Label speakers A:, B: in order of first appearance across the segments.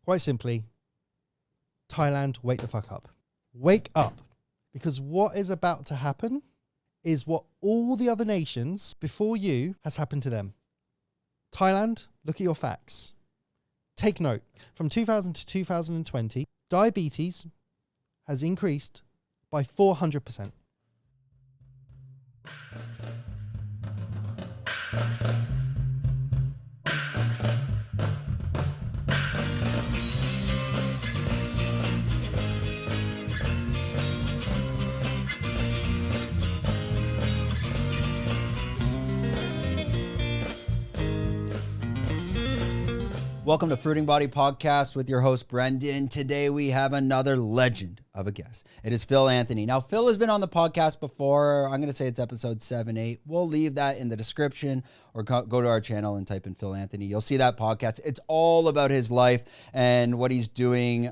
A: Quite simply, Thailand, wake the fuck up. Wake up. Because what is about to happen is what all the other nations before you has happened to them. Thailand, look at your facts. Take note. From 2000 to 2020, diabetes has increased by 400%.
B: Welcome to Fruiting Body Podcast with your host, Brendan. Today we have another legend of a guest. It is Phil Anthony. Now, Phil has been on the podcast before. I'm going to say it's episode 7, 8. We'll leave that in the description or go to our channel and type in Phil Anthony. You'll see that podcast. It's all about his life and what he's doing,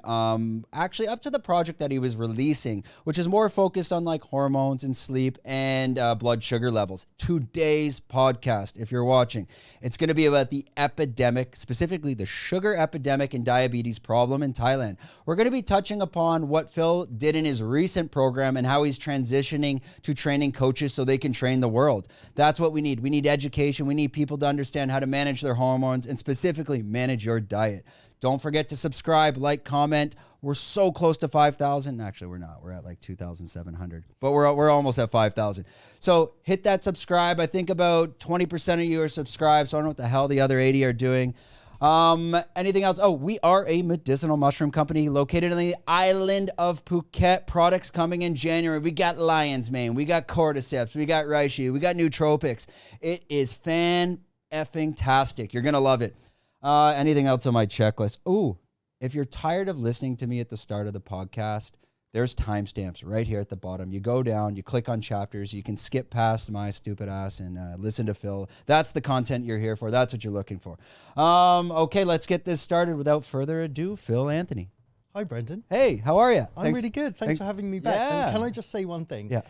B: actually up to the project that he was releasing, which is more focused on like hormones and sleep and blood sugar levels. Today's podcast, if you're watching, it's going to be about the epidemic, specifically the sugar epidemic and diabetes problem in Thailand. We're going to be touching upon what Phil did in his recent program and how he's transitioning to training coaches so they can train the world. That's what we need. We need education. We need people to understand how to manage their hormones and specifically manage your diet. Don't forget to subscribe, like, comment. We're so close to 5,000. Actually, we're not. We're at like 2,700, but we're almost at 5,000. So hit that subscribe. I think about 20% of you are subscribed, so I don't know what the hell the other 80 are doing. Anything else? Oh, we are a medicinal mushroom company located on the island of Phuket. Products coming in January. We got lion's mane, we got cordyceps, we got reishi, we got nootropics. It is fan-effing-tastic. You're gonna love it. Anything else on my checklist? Ooh, if you're tired of listening to me at the start of the podcast, there's timestamps right here at the bottom. You go down, you click on chapters, you can skip past my stupid ass and listen to Phil. That's the content you're here for. That's what you're looking for. Okay, let's get this started. Without further ado, Phil Anthony.
A: Hi, Brendan.
B: Hey, how are you?
A: I'm really good. Thanks for having me back.
B: Yeah.
A: And can I just say one thing?
B: Yeah.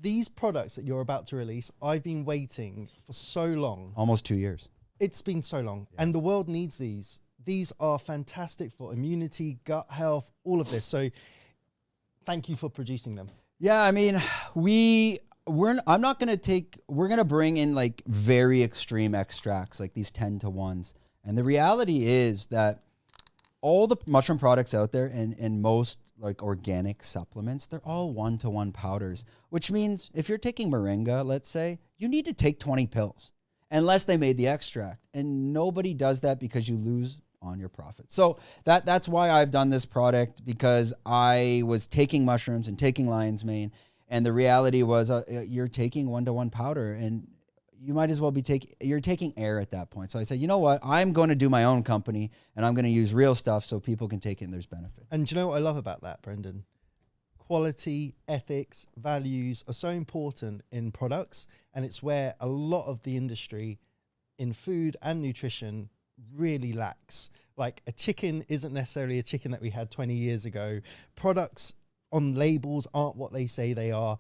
A: These products that you're about to release, I've been waiting for so long.
B: Almost 2 years.
A: It's been so long. Yeah. And the world needs these. These are fantastic for immunity, gut health, all of this. So thank you for producing them.
B: Yeah, I mean, we're going to bring in like very extreme extracts, like these 10-to-1s. And the reality is that all the mushroom products out there and most like organic supplements, they're all 1-to-1 powders, which means if you're taking moringa, let's say, you need to take 20 pills unless they made the extract. And nobody does that because you lose on your profit. So that's why I've done this product, because I was taking mushrooms and taking lion's mane, and the reality was you're taking 1-to-1 powder and you might as well be you're taking air at that point. So I said, you know what, I'm going to do my own company and I'm going to use real stuff so people can take it and there's benefit.
A: And do you know what I love about that, Brendan? Quality, ethics, values are so important in products, and it's where a lot of the industry in food and nutrition really lacks. Like, a chicken isn't necessarily a chicken that we had 20 years ago. Products on labels aren't what they say they are.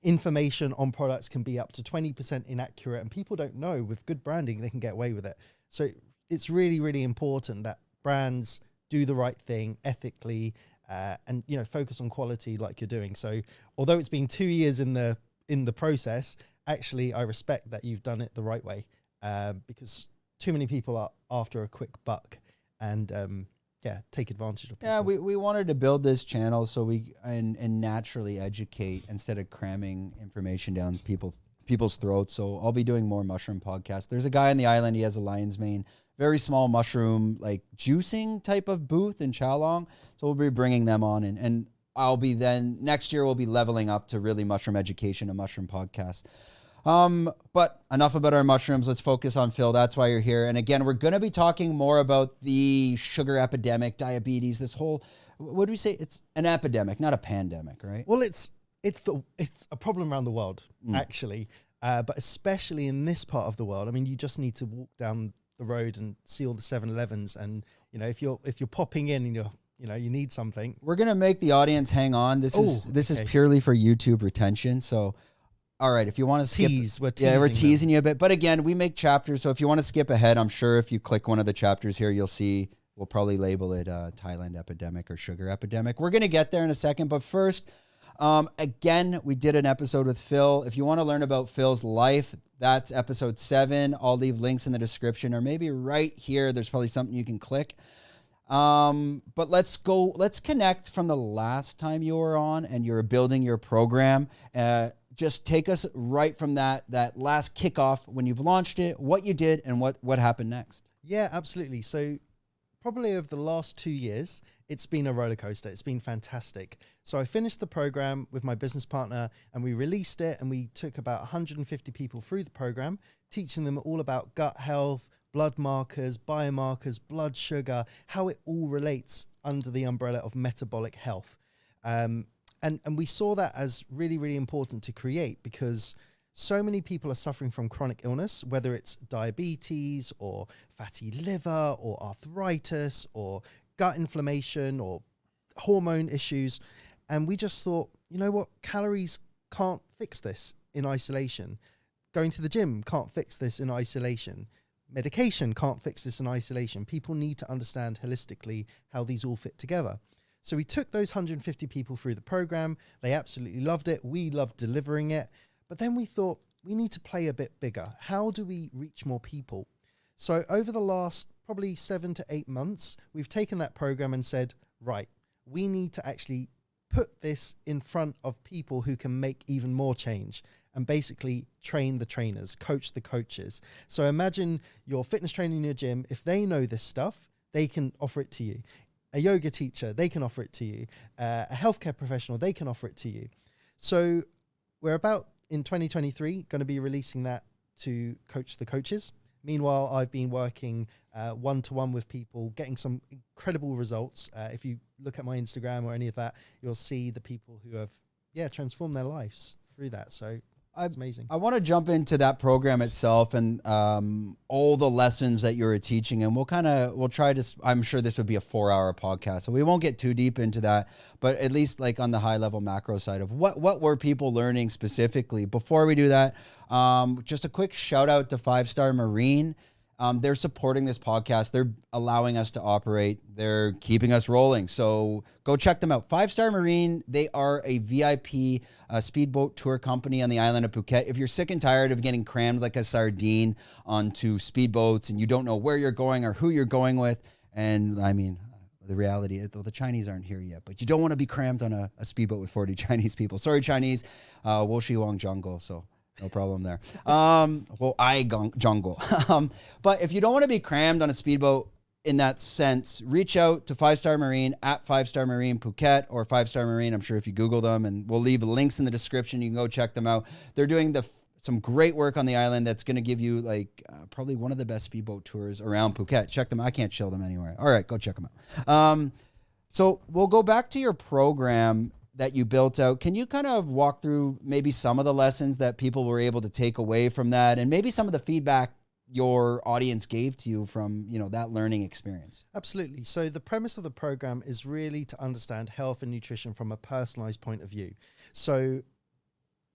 A: Information on products can be up to 20% inaccurate, and people don't know. With good branding, they can get away with it. So it's really, really important that brands do the right thing ethically, and focus on quality like you're doing. So although it's been 2 years in the process, actually I respect that you've done it the right way, because too many people are after a quick buck and take advantage of people.
B: Yeah, we wanted to build this channel so we and naturally educate instead of cramming information down people's throats. So I'll be doing more mushroom podcasts. There's a guy on the island, he has a lion's mane, very small mushroom like juicing type of booth in Chalong. So we'll be bringing them on, and I'll be then next year we'll be leveling up to really mushroom education, a mushroom podcast. But enough about our mushrooms. Let's focus on Phil. That's why you're here. And again, we're going to be talking more about the sugar epidemic, diabetes, this whole, what do we say? It's an epidemic, not a pandemic, right?
A: Well, it's a problem around the world, actually. But especially in this part of the world. I mean, you just need to walk down the road and see all the 7-Elevens. And, if you're popping in and you need something.
B: We're going to make the audience hang on. This is purely for YouTube retention. So, all right, if you want to skip, we're teasing you a bit. But again, we make chapters, so if you want to skip ahead, I'm sure if you click one of the chapters here, you'll see we'll probably label it Thailand epidemic or sugar epidemic. We're going to get there in a second. But first, again, we did an episode with Phil. If you want to learn about Phil's life, that's episode 7. I'll leave links in the description, or maybe right here. There's probably something you can click. But let's connect from the last time you were on and you were building your program. Just take us right from that last kickoff when you've launched it, what you did, and what happened next.
A: Yeah, absolutely. So probably over the last 2 years, it's been a roller coaster. It's been fantastic. So I finished the program with my business partner and we released it, and we took about 150 people through the program, teaching them all about gut health, blood markers, biomarkers, blood sugar, how it all relates under the umbrella of metabolic health. And we saw that as really, really important to create, because so many people are suffering from chronic illness, whether it's diabetes or fatty liver or arthritis or gut inflammation or hormone issues. And we just thought, you know what, calories can't fix this in isolation. Going to the gym can't fix this in isolation. Medication can't fix this in isolation. People need to understand holistically how these all fit together. So we took those 150 people through the program. They absolutely loved it. We loved delivering it. But then we thought, we need to play a bit bigger. How do we reach more people? So over the last probably 7 to 8 months, we've taken that program and said, right, we need to actually put this in front of people who can make even more change, and basically train the trainers, coach the coaches. So imagine your fitness trainer in your gym. If they know this stuff, they can offer it to you. A yoga teacher, they can offer it to you. A healthcare professional, they can offer it to you. So we're about, in 2023, going to be releasing that to coach the coaches. Meanwhile, I've been working one-to-one with people, getting some incredible results. If you look at my Instagram or any of that, you'll see the people who have, transformed their lives through that. So it's amazing.
B: I want to jump into that program itself and all the lessons that you were teaching, and we'll try to, I'm sure this would be a 4-hour podcast, so we won't get too deep into that, but at least like on the high level macro side of what were people learning specifically. Before we do that, just a quick shout out to 5-Star Marine. They're supporting this podcast. They're allowing us to operate. They're keeping us rolling. So go check them out. 5-Star Marine, they are a VIP speedboat tour company on the island of Phuket. If you're sick and tired of getting crammed like a sardine onto speedboats and you don't know where you're going or who you're going with, and I mean, the reality is, though, the Chinese aren't here yet, but you don't want to be crammed on a speedboat with 40 Chinese people. Sorry, Chinese. Wo shi wang jungle, so no problem there. Jungle. But if you don't want to be crammed on a speedboat in that sense, reach out to 5-Star Marine at 5-Star Marine Phuket or 5-Star Marine. I'm sure if you Google them, and we'll leave links in the description, you can go check them out. They're doing some great work on the island that's going to give you probably one of the best speedboat tours around Phuket. Check them. I can't chill them anywhere. All right, go check them out. So we'll go back to your program that you built out. Can you kind of walk through maybe some of the lessons that people were able to take away from that, and maybe some of the feedback your audience gave to you from, that learning experience?
A: Absolutely. So the premise of the program is really to understand health and nutrition from a personalized point of view. So,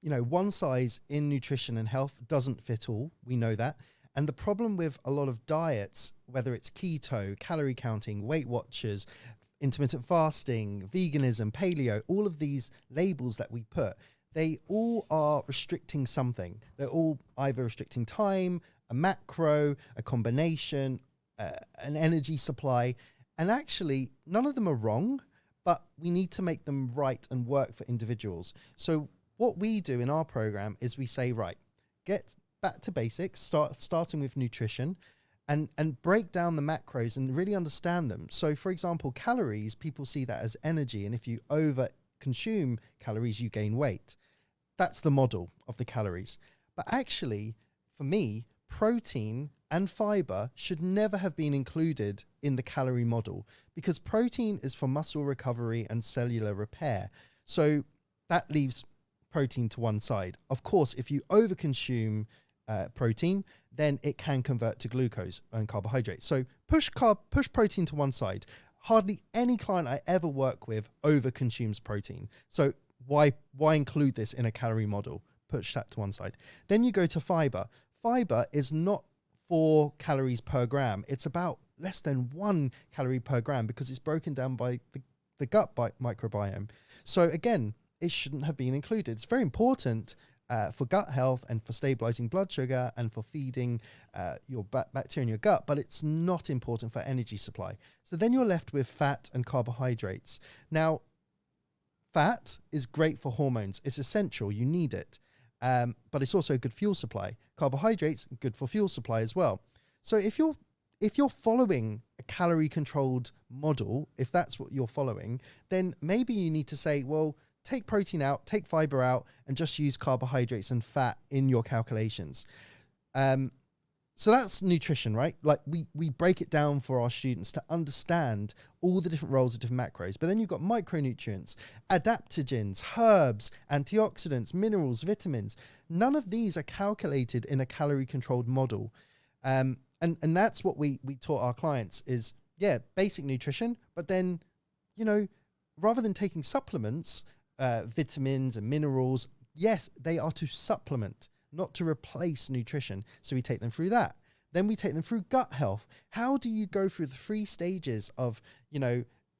A: one size in nutrition and health doesn't fit all. We know that. And the problem with a lot of diets, whether it's keto, calorie counting, Weight Watchers, intermittent fasting, veganism, paleo, all of these labels that we put, they all are restricting something. They're all either restricting time, a macro, a combination, an energy supply. And actually, none of them are wrong, but we need to make them right and work for individuals. So what we do in our program is we say, right, get back to basics, starting with nutrition, and break down the macros and really understand them. So for example, calories, people see that as energy. And if you over consume calories, you gain weight. That's the model of the calories. But actually, for me, protein and fiber should never have been included in the calorie model, because protein is for muscle recovery and cellular repair. So that leaves protein to one side. Of course, if you overconsume protein, then it can convert to glucose and carbohydrates. So push protein to one side. Hardly any client I ever work with overconsumes protein. So why include this in a calorie model? Push that to one side. Then you go to fiber. Fiber is not 4 calories per gram. It's about less than 1 calorie per gram because it's broken down by the gut microbiome. So again, it shouldn't have been included. It's very important for gut health and for stabilizing blood sugar and for feeding your bacteria in your gut, but it's not important for energy supply. So then you're left with fat and carbohydrates. Now, fat is great for hormones. It's essential. You need it. But it's also a good fuel supply. Carbohydrates, good for fuel supply as well. So if you're following a calorie controlled model, if that's what you're following, then maybe you need to say, well, take protein out, take fiber out, and just use carbohydrates and fat in your calculations. So that's nutrition, right? Like we break it down for our students to understand all the different roles of different macros. But then you've got micronutrients, adaptogens, herbs, antioxidants, minerals, vitamins. None of these are calculated in a calorie controlled model. And that's what we taught our clients is, basic nutrition, but then, rather than taking supplements, vitamins and minerals, yes, they are to supplement, not to replace nutrition. So we take them through that. Then we take them through gut health. How do you go through the 3 stages of,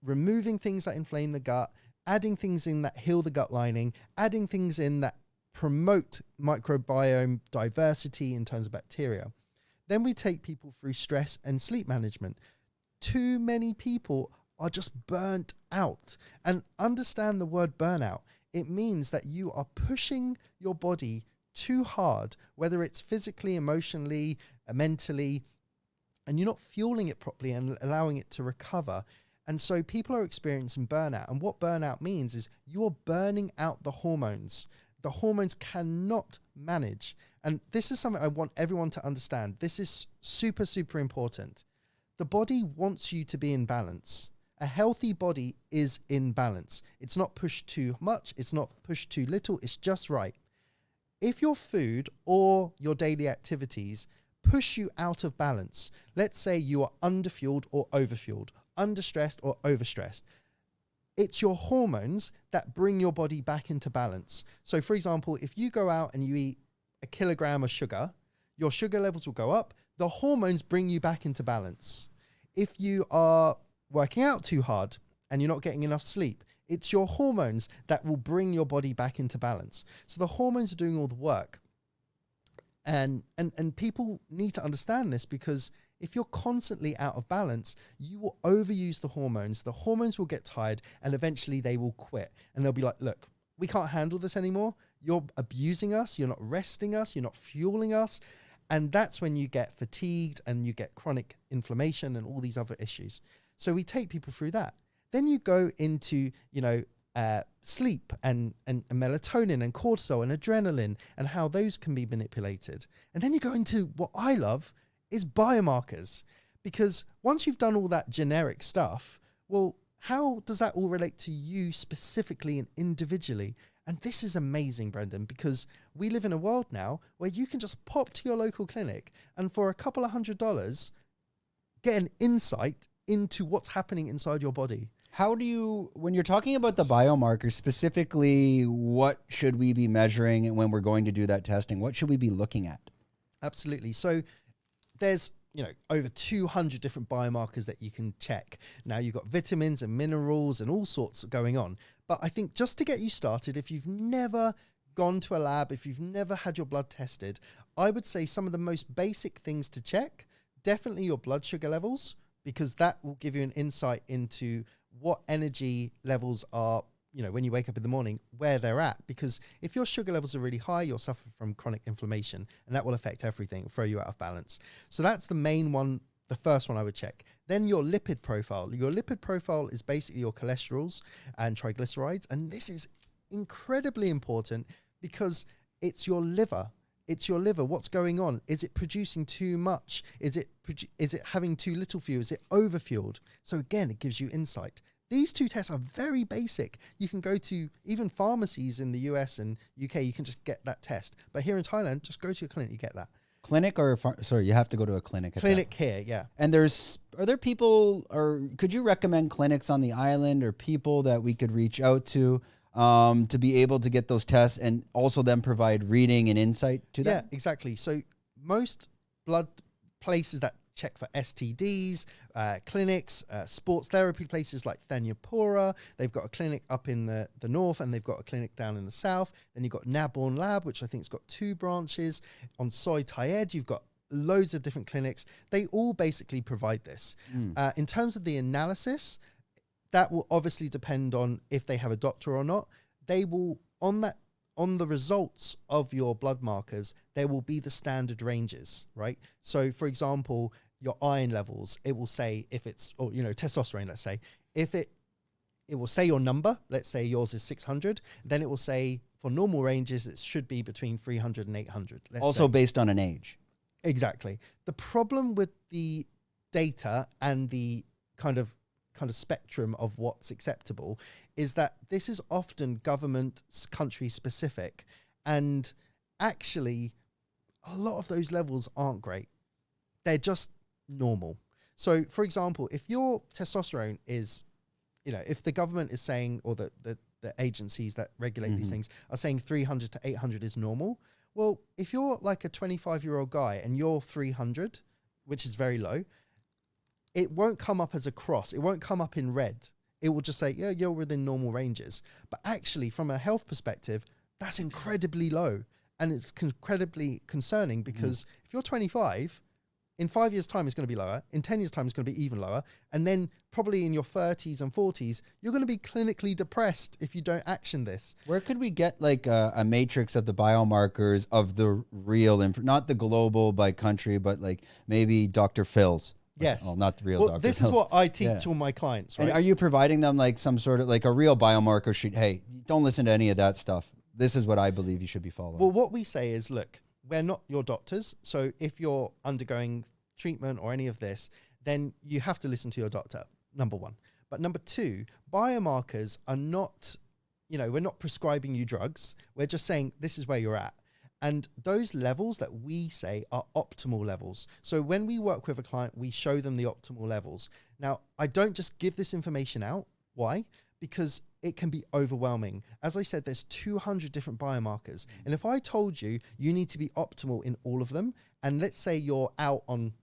A: removing things that inflame the gut, adding things in that heal the gut lining, adding things in that promote microbiome diversity in terms of bacteria. Then we take people through stress and sleep management. Too many people are just burnt out. And understand the word burnout. It means that you are pushing your body too hard, whether it's physically, emotionally, mentally, and you're not fueling it properly and allowing it to recover. And so people are experiencing burnout. And what burnout means is you're burning out the hormones. The hormones cannot manage. And this is something I want everyone to understand. This is super, super important. The body wants you to be in balance. A healthy body is in balance. It's not pushed too much. It's not pushed too little. It's just right. If your food or your daily activities push you out of balance, let's say you are underfueled or overfueled, understressed or overstressed, it's your hormones that bring your body back into balance. So for example, if you go out and you eat a kilogram of sugar, your sugar levels will go up. The hormones bring you back into balance. If you are working out too hard and you're not getting enough sleep, it's your hormones that will bring your body back into balance. So the hormones are doing all the work. And people need to understand this, because if you're constantly out of balance, you will overuse the hormones will get tired, and eventually they will quit. And they'll be like, look, we can't handle this anymore. You're abusing us. You're not resting us. You're not fueling us. And that's when you get fatigued and you get chronic inflammation and all these other issues. So we take people through that. Then you go into, sleep and melatonin and cortisol and adrenaline and how those can be manipulated. And then you go into what I love is biomarkers, because once you've done all that generic stuff, well, how does that all relate to you specifically and individually? And this is amazing, Brendan, because we live in a world now where you can just pop to your local clinic and for a couple of $100 get an insight into what's happening inside your body.
B: How do you, when you're talking about the biomarkers, specifically, what should we be measuring when we're going to do that testing? What should we be looking at?
A: Absolutely. So there's, over 200 different biomarkers that you can check. Now you've got vitamins and minerals and all sorts going on. But I think just to get you started, if you've never gone to a lab, if you've never had your blood tested, I would say some of the most basic things to check, definitely your blood sugar levels, because that will give you an insight into what energy levels are, when you wake up in the morning, where they're at. Because if your sugar levels are really high, you'll suffer from chronic inflammation, and that will affect everything, throw you out of balance. So that's the main one, the first one I would check. Then your lipid profile. Your lipid profile is basically your cholesterols and triglycerides. And this is incredibly important because it's your liver. It's your liver. What's going on? Is it producing too much? Is it having too little fuel? Is it overfueled? So again, it gives you insight. These 2 tests are very basic. You can go to even pharmacies in the US and UK. You can just get that test. But here in Thailand, just go to your clinic. You get that.
B: Clinic or you have to go to a clinic.
A: Clinic here, yeah.
B: And are there people, or could you recommend clinics on the island or people that we could reach out to be able to get those tests and also then provide reading and insight to that?
A: Yeah, exactly. So most blood places that check for STDs, clinics, sports therapy places like Thanyapura. They've got a clinic up in the north, and they've got a clinic down in the south. Then you've got Naborn Lab, which I think has got 2 branches. On Soy Tayed, you've got loads of different clinics. They all basically provide this. In terms of the analysis, that will obviously depend on if they have a doctor or not. They will, on the results of your blood markers, there will be the standard ranges, right? So for example, your iron levels, it will say if it's, or, you know, testosterone, let's say, if it will say your number, let's say yours is 600, then it will say for normal ranges, it should be between 300 and 800.
B: Also based on an age.
A: Exactly. The problem with the data and the kind of spectrum of what's acceptable is that this is often government country specific, and actually a lot of those levels aren't great. They're just normal. So for example, if your testosterone is, you know, if the government is saying, or the agencies that regulate these things are saying 300 to 800 is normal, well, if you're like a 25-year-old guy and you're 300, which is very low, it won't come up as a cross. It won't come up in red. It will just say, yeah, you're within normal ranges. But actually, from a health perspective, that's incredibly low. And it's incredibly concerning, because if you're 25, in 5 years' time, it's going to be lower. In 10 years' time, it's going to be even lower. And then probably in your 30s and 40s, you're going to be clinically depressed if you don't action this.
B: Where could we get like a matrix of the biomarkers of the real, not the global by country, but like maybe Dr. Phil's?
A: Yes.
B: Well, not the real Dr.
A: This
B: Phil's.
A: is what I teach all my clients, right?
B: And are you providing them like some sort of like a real biomarker sheet? Hey, don't listen to any of that stuff. This is what I believe you should be following.
A: Well, what we say is, look, we're not your doctors. So if you're undergoing treatment or any of this, then you have to listen to your doctor, number one. But number two, biomarkers are not, you know, we're not prescribing you drugs. We're just saying this is where you're at. And those levels that we say are optimal levels. So when we work with a client, we show them the optimal levels. Now, I don't just give this information out. Why? Because it can be overwhelming. As I said, there's 200 different biomarkers. And if I told you, you need to be optimal in all of them, and let's say you're out on,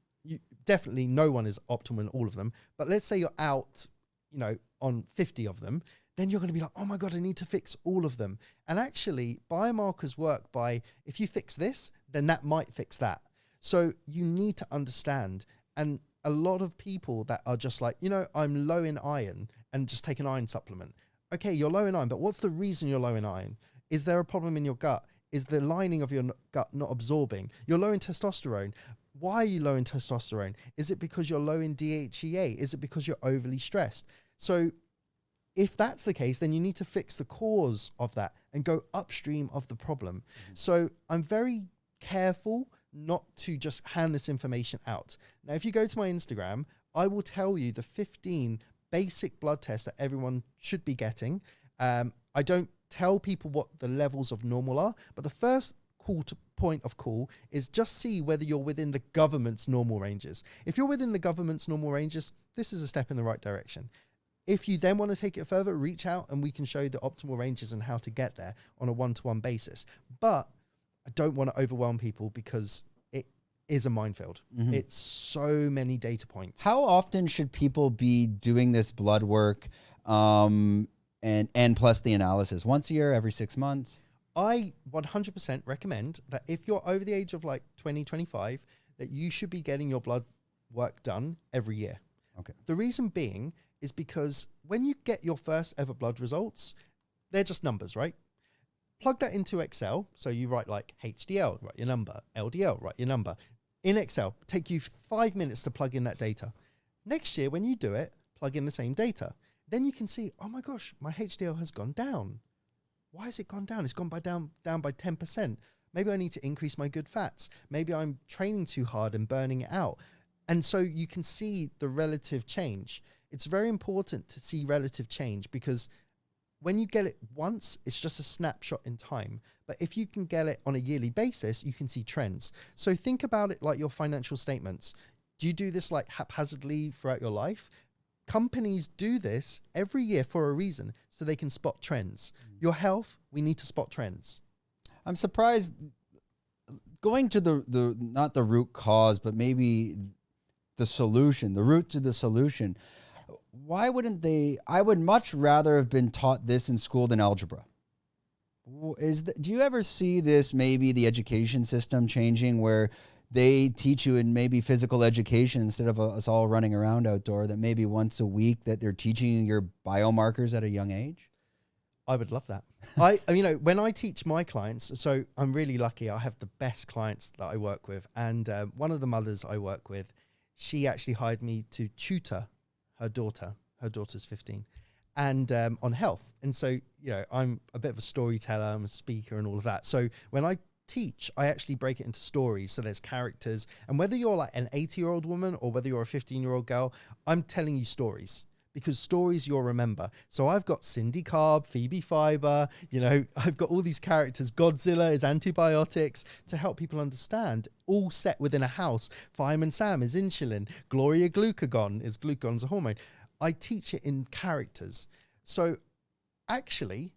A: definitely no one is optimal in all of them, but let's say you're out, you know, on 50 of them, then you're going to be like, oh my God, I need to fix all of them. And actually, biomarkers work by, if you fix this, then that might fix that. So you need to understand. And a lot of people that are just like, you know, I'm low in iron and just take an iron supplement. Okay, you're low in iron, but what's the reason you're low in iron? Is there a problem in your gut? Is the lining of your gut not absorbing? You're low in testosterone. Why are you low in testosterone? Is it because you're low in DHEA? Is it because you're overly stressed? So if that's the case, then you need to fix the cause of that and go upstream of the problem. So I'm very careful not to just hand this information out. Now, if you go to my Instagram, I will tell you the 15 basic blood tests that everyone should be getting. I don't tell people what the levels of normal are, but the first point of call is just see whether you're within the government's normal ranges. If you're within the government's normal ranges, this is a step in the right direction. If you then want to take it further, reach out and we can show you the optimal ranges and how to get there on a one-to-one basis. But I don't want to overwhelm people because it is a minefield. It's so many data points.
B: How often should people be doing this blood work and plus the analysis? Once a year, every 6 months?
A: I 100% recommend that if you're over the age of like 20, 25, that you should be getting your blood work done every year.
B: Okay.
A: The reason being is because when you get your first ever blood results, they're just numbers, right? Plug that into Excel. So you write like HDL, write your number, LDL, write your number. In Excel, take you 5 minutes to plug in that data. Next year, when you do it, plug in the same data. Then you can see, oh my gosh, my HDL has gone down. Why has it gone down? It's gone down by 10%. Maybe I need to increase my good fats. Maybe I'm training too hard and burning it out. And so you can see the relative change. It's very important to see relative change because when you get it once, it's just a snapshot in time. But if you can get it on a yearly basis, you can see trends. So think about it like your financial statements. Do you do this like haphazardly throughout your life? Companies do this every year for a reason, so they can spot trends. Your health, we need to spot trends.
B: I'm surprised going to the not the root cause, but maybe the solution, the route to the solution. Why wouldn't they? I would much rather have been taught this in school than algebra. Do you ever see this, maybe the education system changing where they teach you in maybe physical education instead of us all running around outdoor, that maybe once a week that they're teaching you your biomarkers at a young age?
A: I would love that. When I teach my clients, so I'm really lucky. I have the best clients that I work with. And one of the mothers I work with, she actually hired me to tutor her daughter. Her daughter's 15. And on health. And so, I'm a bit of a storyteller, I'm a speaker and all of that. So when I teach, I actually break it into stories. So there's characters. And whether you're like an 80-year-old woman or whether you're a 15-year-old girl, I'm telling you stories. Because stories you'll remember. So I've got Cindy Carb, Phoebe Fiber, I've got all these characters. Godzilla is antibiotics to help people understand, all set within a house. Fireman Sam is insulin. Gloria glucagon's a hormone. I teach it in characters. So actually,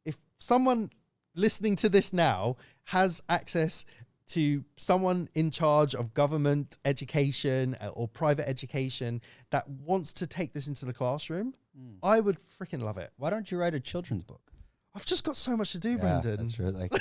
A: if someone listening to this now has access to someone in charge of government education or private education that wants to take this into the classroom, I would freaking love it.
B: Why don't you write a children's book?
A: I've just got so much to do, Brendan.
B: That's true. Like,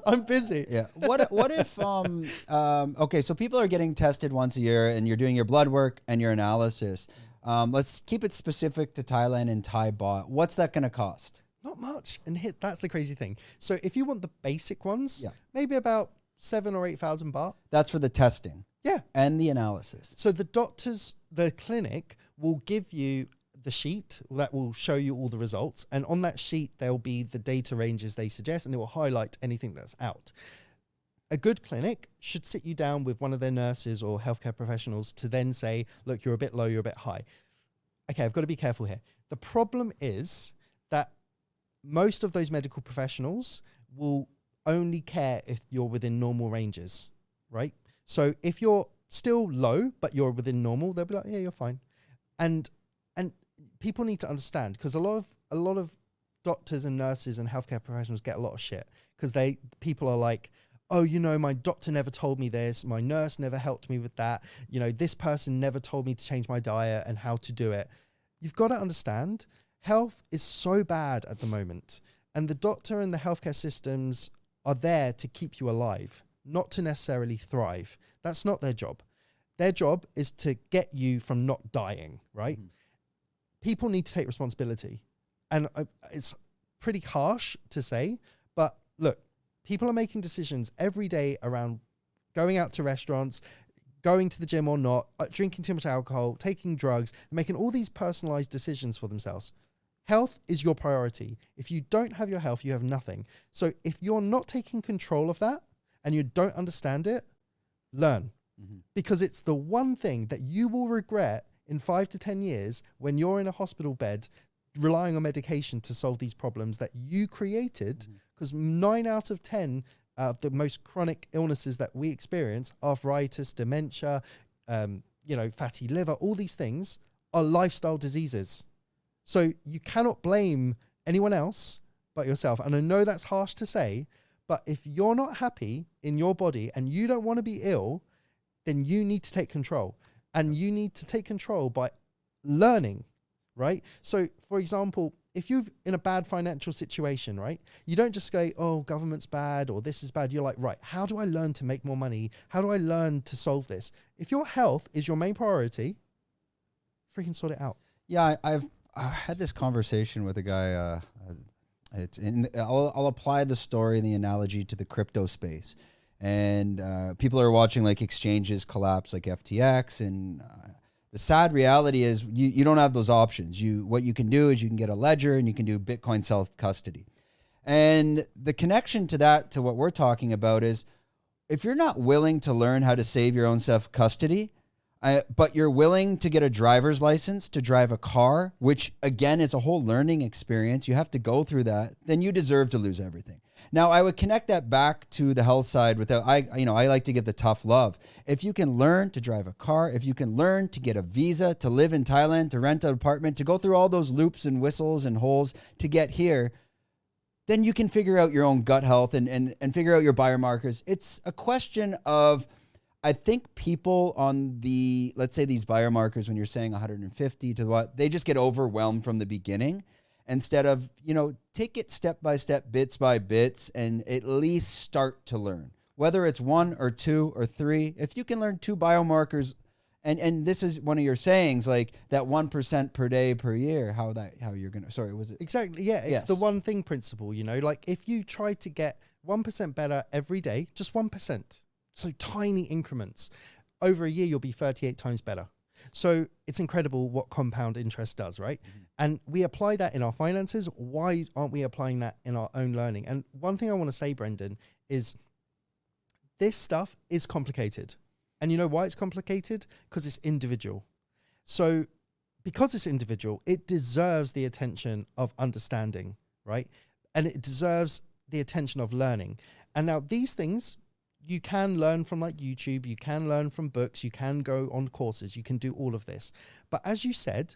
A: I'm busy.
B: Yeah. What if okay, so people are getting tested once a year and you're doing your blood work and your analysis. Let's keep it specific to Thailand and Thai baht. What's that going to cost?
A: Not much. And that's the crazy thing. So if you want the basic ones, maybe about 7,000 or 8,000 baht.
B: That's for the testing.
A: Yeah.
B: And the analysis.
A: So the clinic will give you the sheet that will show you all the results. And on that sheet, there'll be the data ranges they suggest, and it will highlight anything that's out. A good clinic should sit you down with one of their nurses or healthcare professionals to then say, look, you're a bit low, you're a bit high. Okay, I've got to be careful here. The problem is that most of those medical professionals will only care if you're within normal ranges, right? So if you're still low, but you're within normal, they'll be like, yeah, you're fine. And people need to understand, because a lot of doctors and nurses and healthcare professionals get a lot of shit because people are like, oh, my doctor never told me this. My nurse never helped me with that. This person never told me to change my diet and how to do it. You've got to understand, health is so bad at the moment, and the doctor and the healthcare systems are there to keep you alive, not to necessarily thrive. That's not their job. Their job is to get you from not dying, right? Mm. People need to take responsibility. And it's pretty harsh to say, but look, people are making decisions every day around going out to restaurants, going to the gym or not, drinking too much alcohol, taking drugs, making all these personalized decisions for themselves. Health is your priority. If you don't have your health, you have nothing. So if you're not taking control of that and you don't understand it, learn. Mm-hmm. Because it's the one thing that you will regret in 5 to 10 years when you're in a hospital bed relying on medication to solve these problems that you created. Because 9 out of 10 of the most chronic illnesses that we experience, arthritis, dementia, fatty liver, all these things are lifestyle diseases. So you cannot blame anyone else but yourself. And I know that's harsh to say, but if you're not happy in your body and you don't want to be ill, then you need to take control. And you need to take control by learning, right? So, for example, if you're in a bad financial situation, right, you don't just go, oh, government's bad or this is bad. You're like, right, how do I learn to make more money? How do I learn to solve this? If your health is your main priority, freaking sort it out.
B: Yeah, I had this conversation with a guy. I'll apply the story and the analogy to the crypto space. And people are watching like exchanges collapse like FTX. And the sad reality is you don't have those options. What you can do is you can get a ledger and you can do Bitcoin self-custody. And the connection to that, to what we're talking about, is if you're not willing to learn how to save your own self-custody, but you're willing to get a driver's license to drive a car, which again is a whole learning experience, you have to go through that, then you deserve to lose everything. Now, I would connect that back to the health side I like to give the tough love. If you can learn to drive a car, if you can learn to get a visa, to live in Thailand, to rent an apartment, to go through all those loops and whistles and holes to get here, then you can figure out your own gut health and figure out your biomarkers. It's a question of, I think people on the, let's say these biomarkers, when you're saying 150 to what, they just get overwhelmed from the beginning instead of, take it step by step, bits by bits, and at least start to learn. Whether it's 1 or 2 or 3, if you can learn 2 biomarkers, and this is one of your sayings, like that 1% per day per year, how you're going to, sorry, was it?
A: Exactly. Yeah. It's the one thing principle, like if you try to get 1% better every day, just 1%. So tiny increments. Over a year, you'll be 38 times better. So it's incredible what compound interest does, right? Mm-hmm. And we apply that in our finances. Why aren't we applying that in our own learning? And one thing I want to say, Brendan, is this stuff is complicated. And you know why it's complicated? Because it's individual. So because it's individual, it deserves the attention of understanding, right? And it deserves the attention of learning. And now these things, you can learn from like YouTube, you can learn from books, you can go on courses, you can do all of this. But as you said,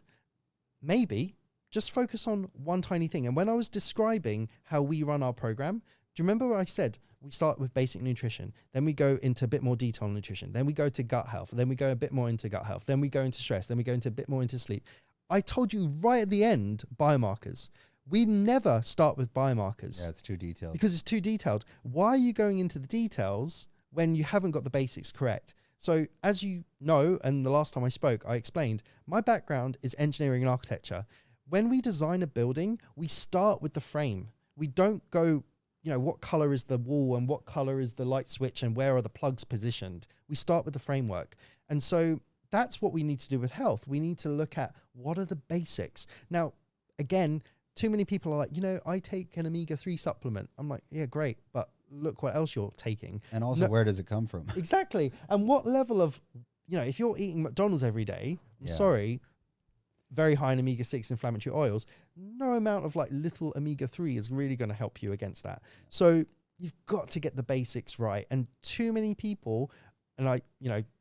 A: maybe just focus on one tiny thing. And when I was describing how we run our program, do you remember what I said? We start with basic nutrition, then we go into a bit more detail on nutrition, then we go to gut health, then we go a bit more into gut health, then we go into stress, then we go into a bit more into sleep. I told you right at the end, biomarkers. We never start with biomarkers.
B: Yeah, it's too detailed.
A: Because it's too detailed. Why are you going into the details when you haven't got the basics correct? So as you know, and the last time I spoke, I explained, my background is engineering and architecture. When we design a building, we start with the frame. We don't go, what color is the wall and what color is the light switch and where are the plugs positioned? We start with the framework. And so that's what we need to do with health. We need to look at what are the basics. Now, again, too many people are like, I take an omega-3 supplement. I'm like, yeah, great. But look what else you're taking.
B: And also, where does it come from?
A: Exactly. And what level of, if you're eating McDonald's every day, I'm sorry, very high in omega-6 inflammatory oils, no amount of like little omega-3 is really going to help you against that. So you've got to get the basics right. And too many people, and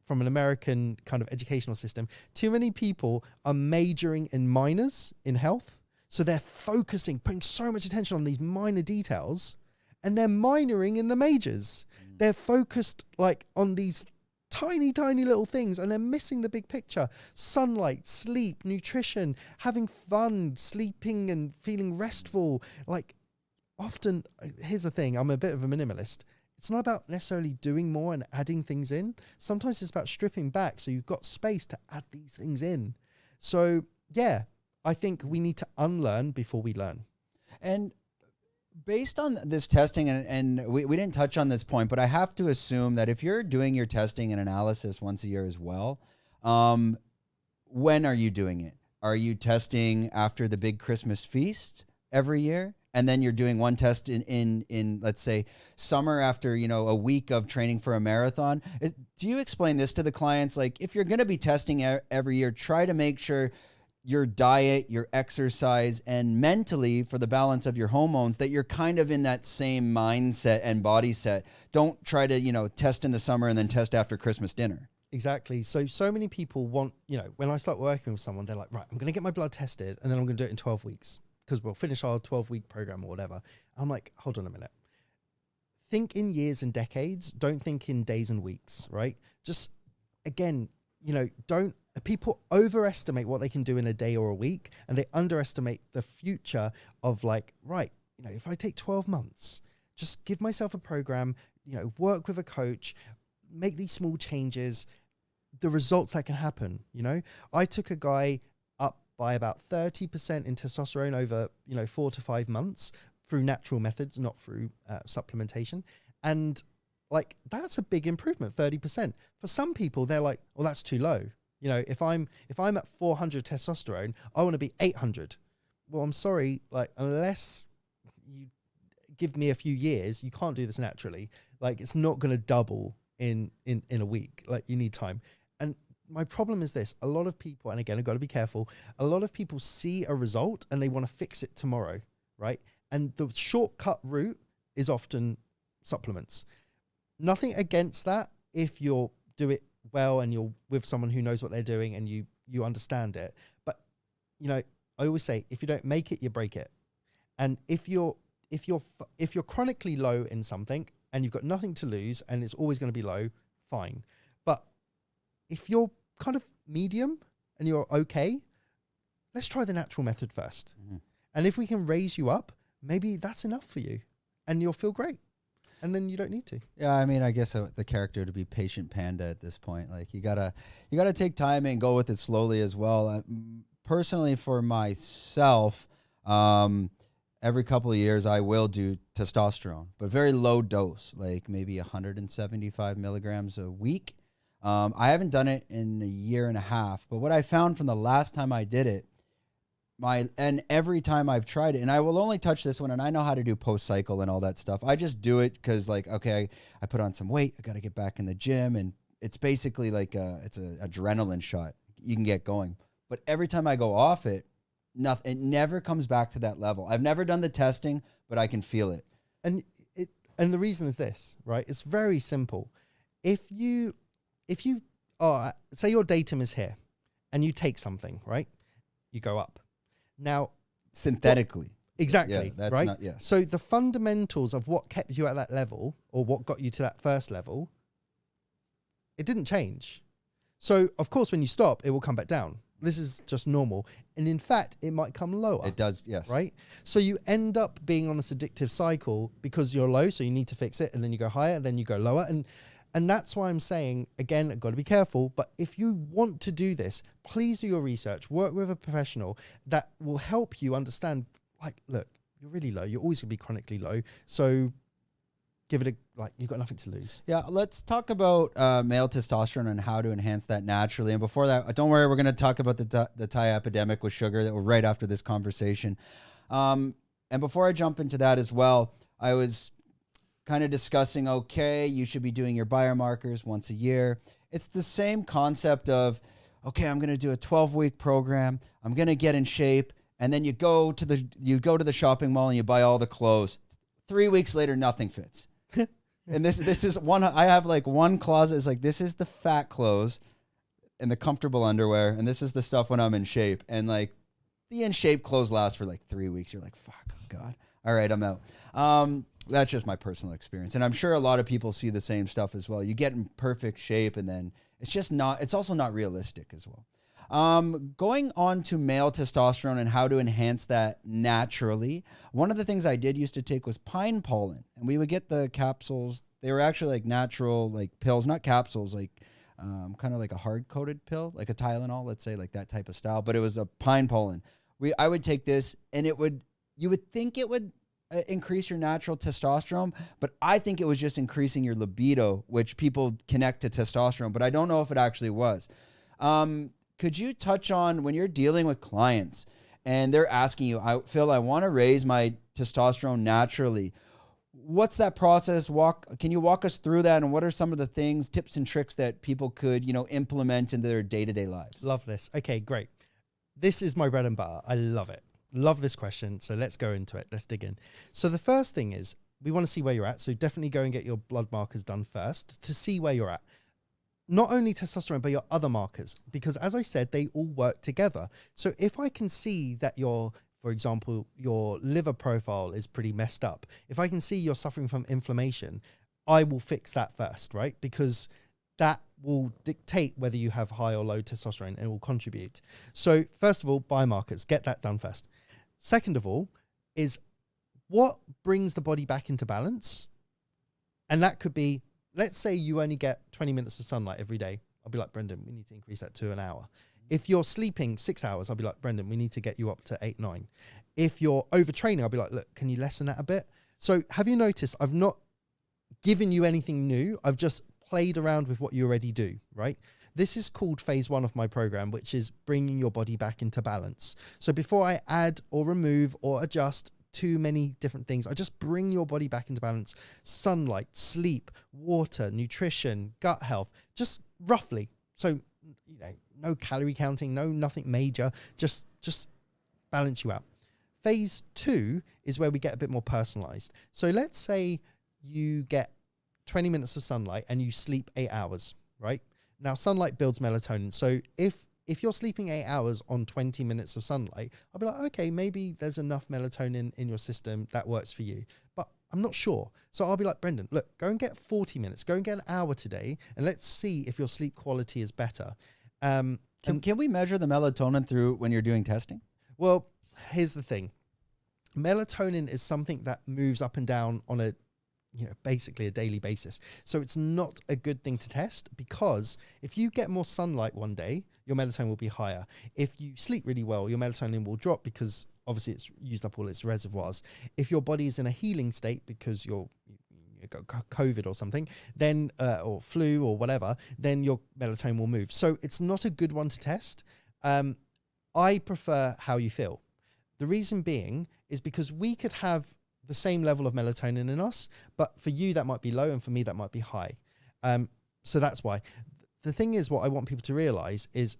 A: from an American kind of educational system, too many people are majoring in minors in health. So they're focusing, putting so much attention on these minor details, and they're minoring in the majors. They're focused like on these tiny, tiny little things, and they're missing the big picture. Sunlight, sleep, nutrition, having fun, sleeping and feeling restful. Like often, here's the thing, I'm a bit of a minimalist. It's not about necessarily doing more and adding things in. Sometimes it's about stripping back so you've got space to add these things in. So yeah, I think we need to unlearn before we learn. And
B: based on this testing, and we didn't touch on this point, but I have to assume that if you're doing your testing and analysis once a year as well, when are you doing it? Are you testing after the big Christmas feast every year? And then you're doing one test in let's say, summer after, a week of training for a marathon? Do you explain this to the clients? Like, if you're going to be testing every year, try to make sure your diet, your exercise, and mentally for the balance of your hormones, that you're kind of in that same mindset and body set. Don't try to, test in the summer and then test after Christmas dinner.
A: Exactly. So many people want, when I start working with someone, they're like, right, I'm going to get my blood tested and then I'm going to do it in 12 weeks because we'll finish our 12-week program or whatever. I'm like, hold on a minute. Think in years and decades. Don't think in days and weeks, right? Just, again, people overestimate what they can do in a day or a week, and they underestimate the future of like, right, if I take 12 months, just give myself a program, work with a coach, make these small changes, the results that can happen. I took a guy up by about 30% in testosterone over, 4 to 5 months through natural methods, not through supplementation. And like, that's a big improvement, 30%. For some people, they're like, well, that's too low. If I'm at 400 testosterone, I want to be 800. Well, I'm sorry, like, unless you give me a few years, you can't do this naturally. Like, it's not going to double in a week. Like, you need time. And my problem is this: a lot of people, and again, I've got to be careful, a lot of people see a result and they want to fix it tomorrow, right? And the shortcut route is often supplements. Nothing against that if you'll do it well and you're with someone who knows what they're doing and you understand it. But I always say, if you don't make it, you break it. And if you're chronically low in something and you've got nothing to lose and it's always going to be low, fine. if you're kind of medium and you're okay, let's try the natural method first. And if we can raise you up, maybe that's enough for you and you'll feel great. And then you don't need to.
B: Yeah, I mean, I guess the character to be patient panda at this point. Like you gotta take time and go with it slowly as well. Personally, for myself, every couple of years I will do testosterone, but very low dose, like maybe 175 milligrams a week. I haven't done it in a year and a half, but what I found from the last time I did it, and every time I've tried it, and I will only touch this one, and I know how to do post-cycle and all that stuff. I just do it because, like, okay, I put on some weight. I got to get back in the gym, and it's basically like it's an adrenaline shot. You can get going. But every time I go off it, nothing. It never comes back to that level. I've never done the testing, but I can feel it.
A: And the reason is this, right? It's very simple. If you say your datum is here, and you take something, right? You go up. Now,
B: synthetically.
A: Exactly.
B: Yeah, that's
A: right?
B: not, yeah.
A: So the fundamentals of what kept you at that level or what got you to that first level, it didn't change. So, of course, when you stop, it will come back down. This is just normal. And in fact, it might come lower.
B: It does, yes.
A: Right? So you end up being on this addictive cycle because you're low, so you need to fix it, and then you go higher, and then you go lower. And that's why I'm saying, again, I've got to be careful. But if you want to do this, please do your research. Work with a professional that will help you understand, like, look, you're really low. You're always going to be chronically low. So give it you've got nothing to lose.
B: Yeah, let's talk about male testosterone and how to enhance that naturally. And before that, don't worry, we're going to talk about the Thai epidemic with sugar that will right after this conversation. And before I jump into that as well, I was kind of discussing, okay, you should be doing your biomarkers once a year. It's the same concept of, okay, I'm going to do a 12-week program. I'm going to get in shape. And then you go to the shopping mall and you buy all the clothes. 3 weeks later, nothing fits. And this is one, I have like one closet is like, this is the fat clothes and the comfortable underwear. And this is the stuff when I'm in shape. And like the in shape clothes last for like 3 weeks. You're like, fuck, oh God. All right, I'm out. That's just my personal experience. And I'm sure a lot of people see the same stuff as well. You get in perfect shape and then it's also not realistic as well. Going on to male testosterone and how to enhance that naturally. One of the things I did used to take was pine pollen, and we would get the capsules. They were actually like natural, like pills, not capsules, like kind of like a hard-coated pill, like a Tylenol, let's say, like that type of style. But it was a pine pollen. I would take this, and you would think it would increase your natural testosterone, but I think it was just increasing your libido, which people connect to testosterone, but I don't know if it actually was. Could you touch on when you're dealing with clients and they're asking you, Phil, I want to raise my testosterone naturally. What's that process? Can you walk us through that? And what are some of the things, tips and tricks that people could, implement into their day-to-day lives?
A: Love this. Okay, great. This is my bread and butter. I love it. Love this question. So let's go into it. Let's dig in. So the first thing is we want to see where you're at. So definitely go and get your blood markers done first to see where you're at. Not only testosterone, but your other markers, because as I said, they all work together. So if I can see that for example, your liver profile is pretty messed up, if I can see you're suffering from inflammation, I will fix that first, right? Because that will dictate whether you have high or low testosterone and it will contribute. So first of all, biomarkers, get that done first. Second of all is what brings the body back into balance. And that could be, let's say you only get 20 minutes of sunlight every day. I'll be like, Brendan, we need to increase that to an hour. If you're sleeping 6 hours, I'll be like, Brendan, we need to get you up to 8, 9. If you're overtraining, I'll be like, look, can you lessen that a bit? So have you noticed I've not given you anything new? I've just played around with what you already do, right? This is called phase 1 of my program, which is bringing your body back into balance. So before I add or remove or adjust too many different things, I just bring your body back into balance. Sunlight, sleep, water, nutrition, gut health, just roughly. So, no calorie counting, nothing major, just balance you out. Phase 2 is where we get a bit more personalized. So let's say you get 20 minutes of sunlight and you sleep 8 hours, right? Now, sunlight builds melatonin. So if you're sleeping 8 hours on 20 minutes of sunlight, I'll be like, okay, maybe there's enough melatonin in your system that works for you. But I'm not sure. So I'll be like, Brendan, look, go and get 40 minutes, go and get an hour today, and let's see if your sleep quality is better.
B: Can we measure the melatonin through when you're doing testing?
A: Well, here's the thing. Melatonin is something that moves up and down on a, basically a daily basis. So it's not a good thing to test, because if you get more sunlight one day, your melatonin will be higher. If you sleep really well, your melatonin will drop because obviously it's used up all its reservoirs. If your body is in a healing state because you got COVID or something, then or flu or whatever, then your melatonin will move. So it's not a good one to test. I prefer how you feel. The reason being is because we could have the same level of melatonin in us, but for you that might be low and for me that might be high. So that's why. The thing is, what I want people to realize is,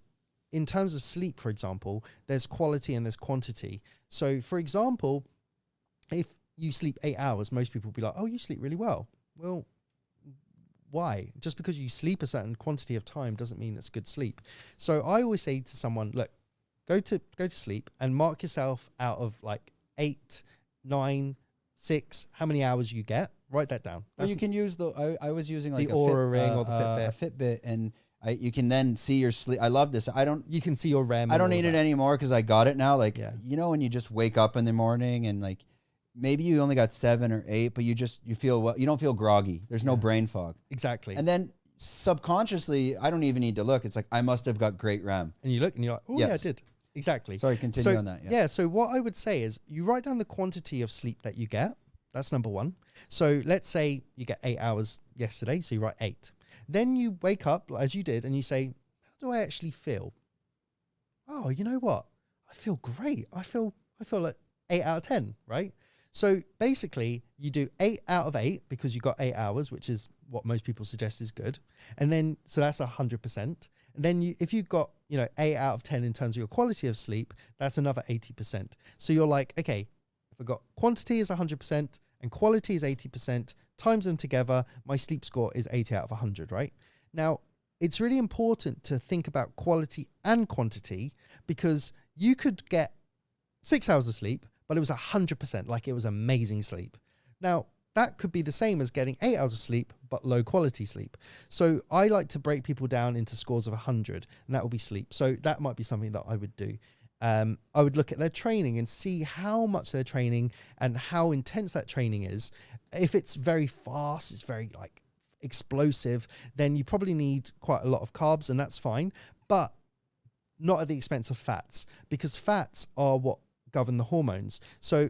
A: in terms of sleep, for example, there's quality and there's quantity. So for example, if you sleep 8 hours, most people will be like, oh, you sleep really well. Well, why? Just because you sleep a certain quantity of time doesn't mean it's good sleep. So I always say to someone, look, go to sleep and mark yourself out of like 8, 9, 6, how many hours you get. Write that down.
B: Well, you can use I was using like
A: the Aura Ring or the
B: a Fitbit, and you can then see your sleep. I love this.
A: You can see your REM.
B: I don't need it anymore because I got it now. Like, when you just wake up in the morning and like, maybe you only got 7 or 8, but you feel well. You don't feel groggy. There's no brain fog.
A: Exactly.
B: And then subconsciously, I don't even need to look. It's like, I must have got great REM.
A: And you look and you're like, oh, yes. Yeah, I did. Exactly.
B: Sorry, continue on that.
A: Yeah. So what I would say is you write down the quantity of sleep that you get. That's number one. So let's say you get 8 hours yesterday. So you write 8. Then you wake up as you did and you say, how do I actually feel? Oh, you know what? I feel great. I feel like 8 out of 10, right? So basically you do 8 out of 8 because you got 8 hours, which is what most people suggest is good. And then, so that's 100%. And then if you've got, 8 out of 10 in terms of your quality of sleep, that's another 80%. So you're like, okay, if I got quantity is 100% and quality is 80%, times them together, my sleep score is 80 out of 100, right? Now, it's really important to think about quality and quantity, because you could get 6 hours of sleep, but it was 100%, like it was amazing sleep. Now, that could be the same as getting 8 hours of sleep, but low quality sleep. So I like to break people down into scores of 100, and that will be sleep. So that might be something that I would do. I would look at their training and see how much they're training and how intense that training is. If it's very fast, it's very like explosive, then you probably need quite a lot of carbs, and that's fine, but not at the expense of fats, because fats are what govern the hormones. So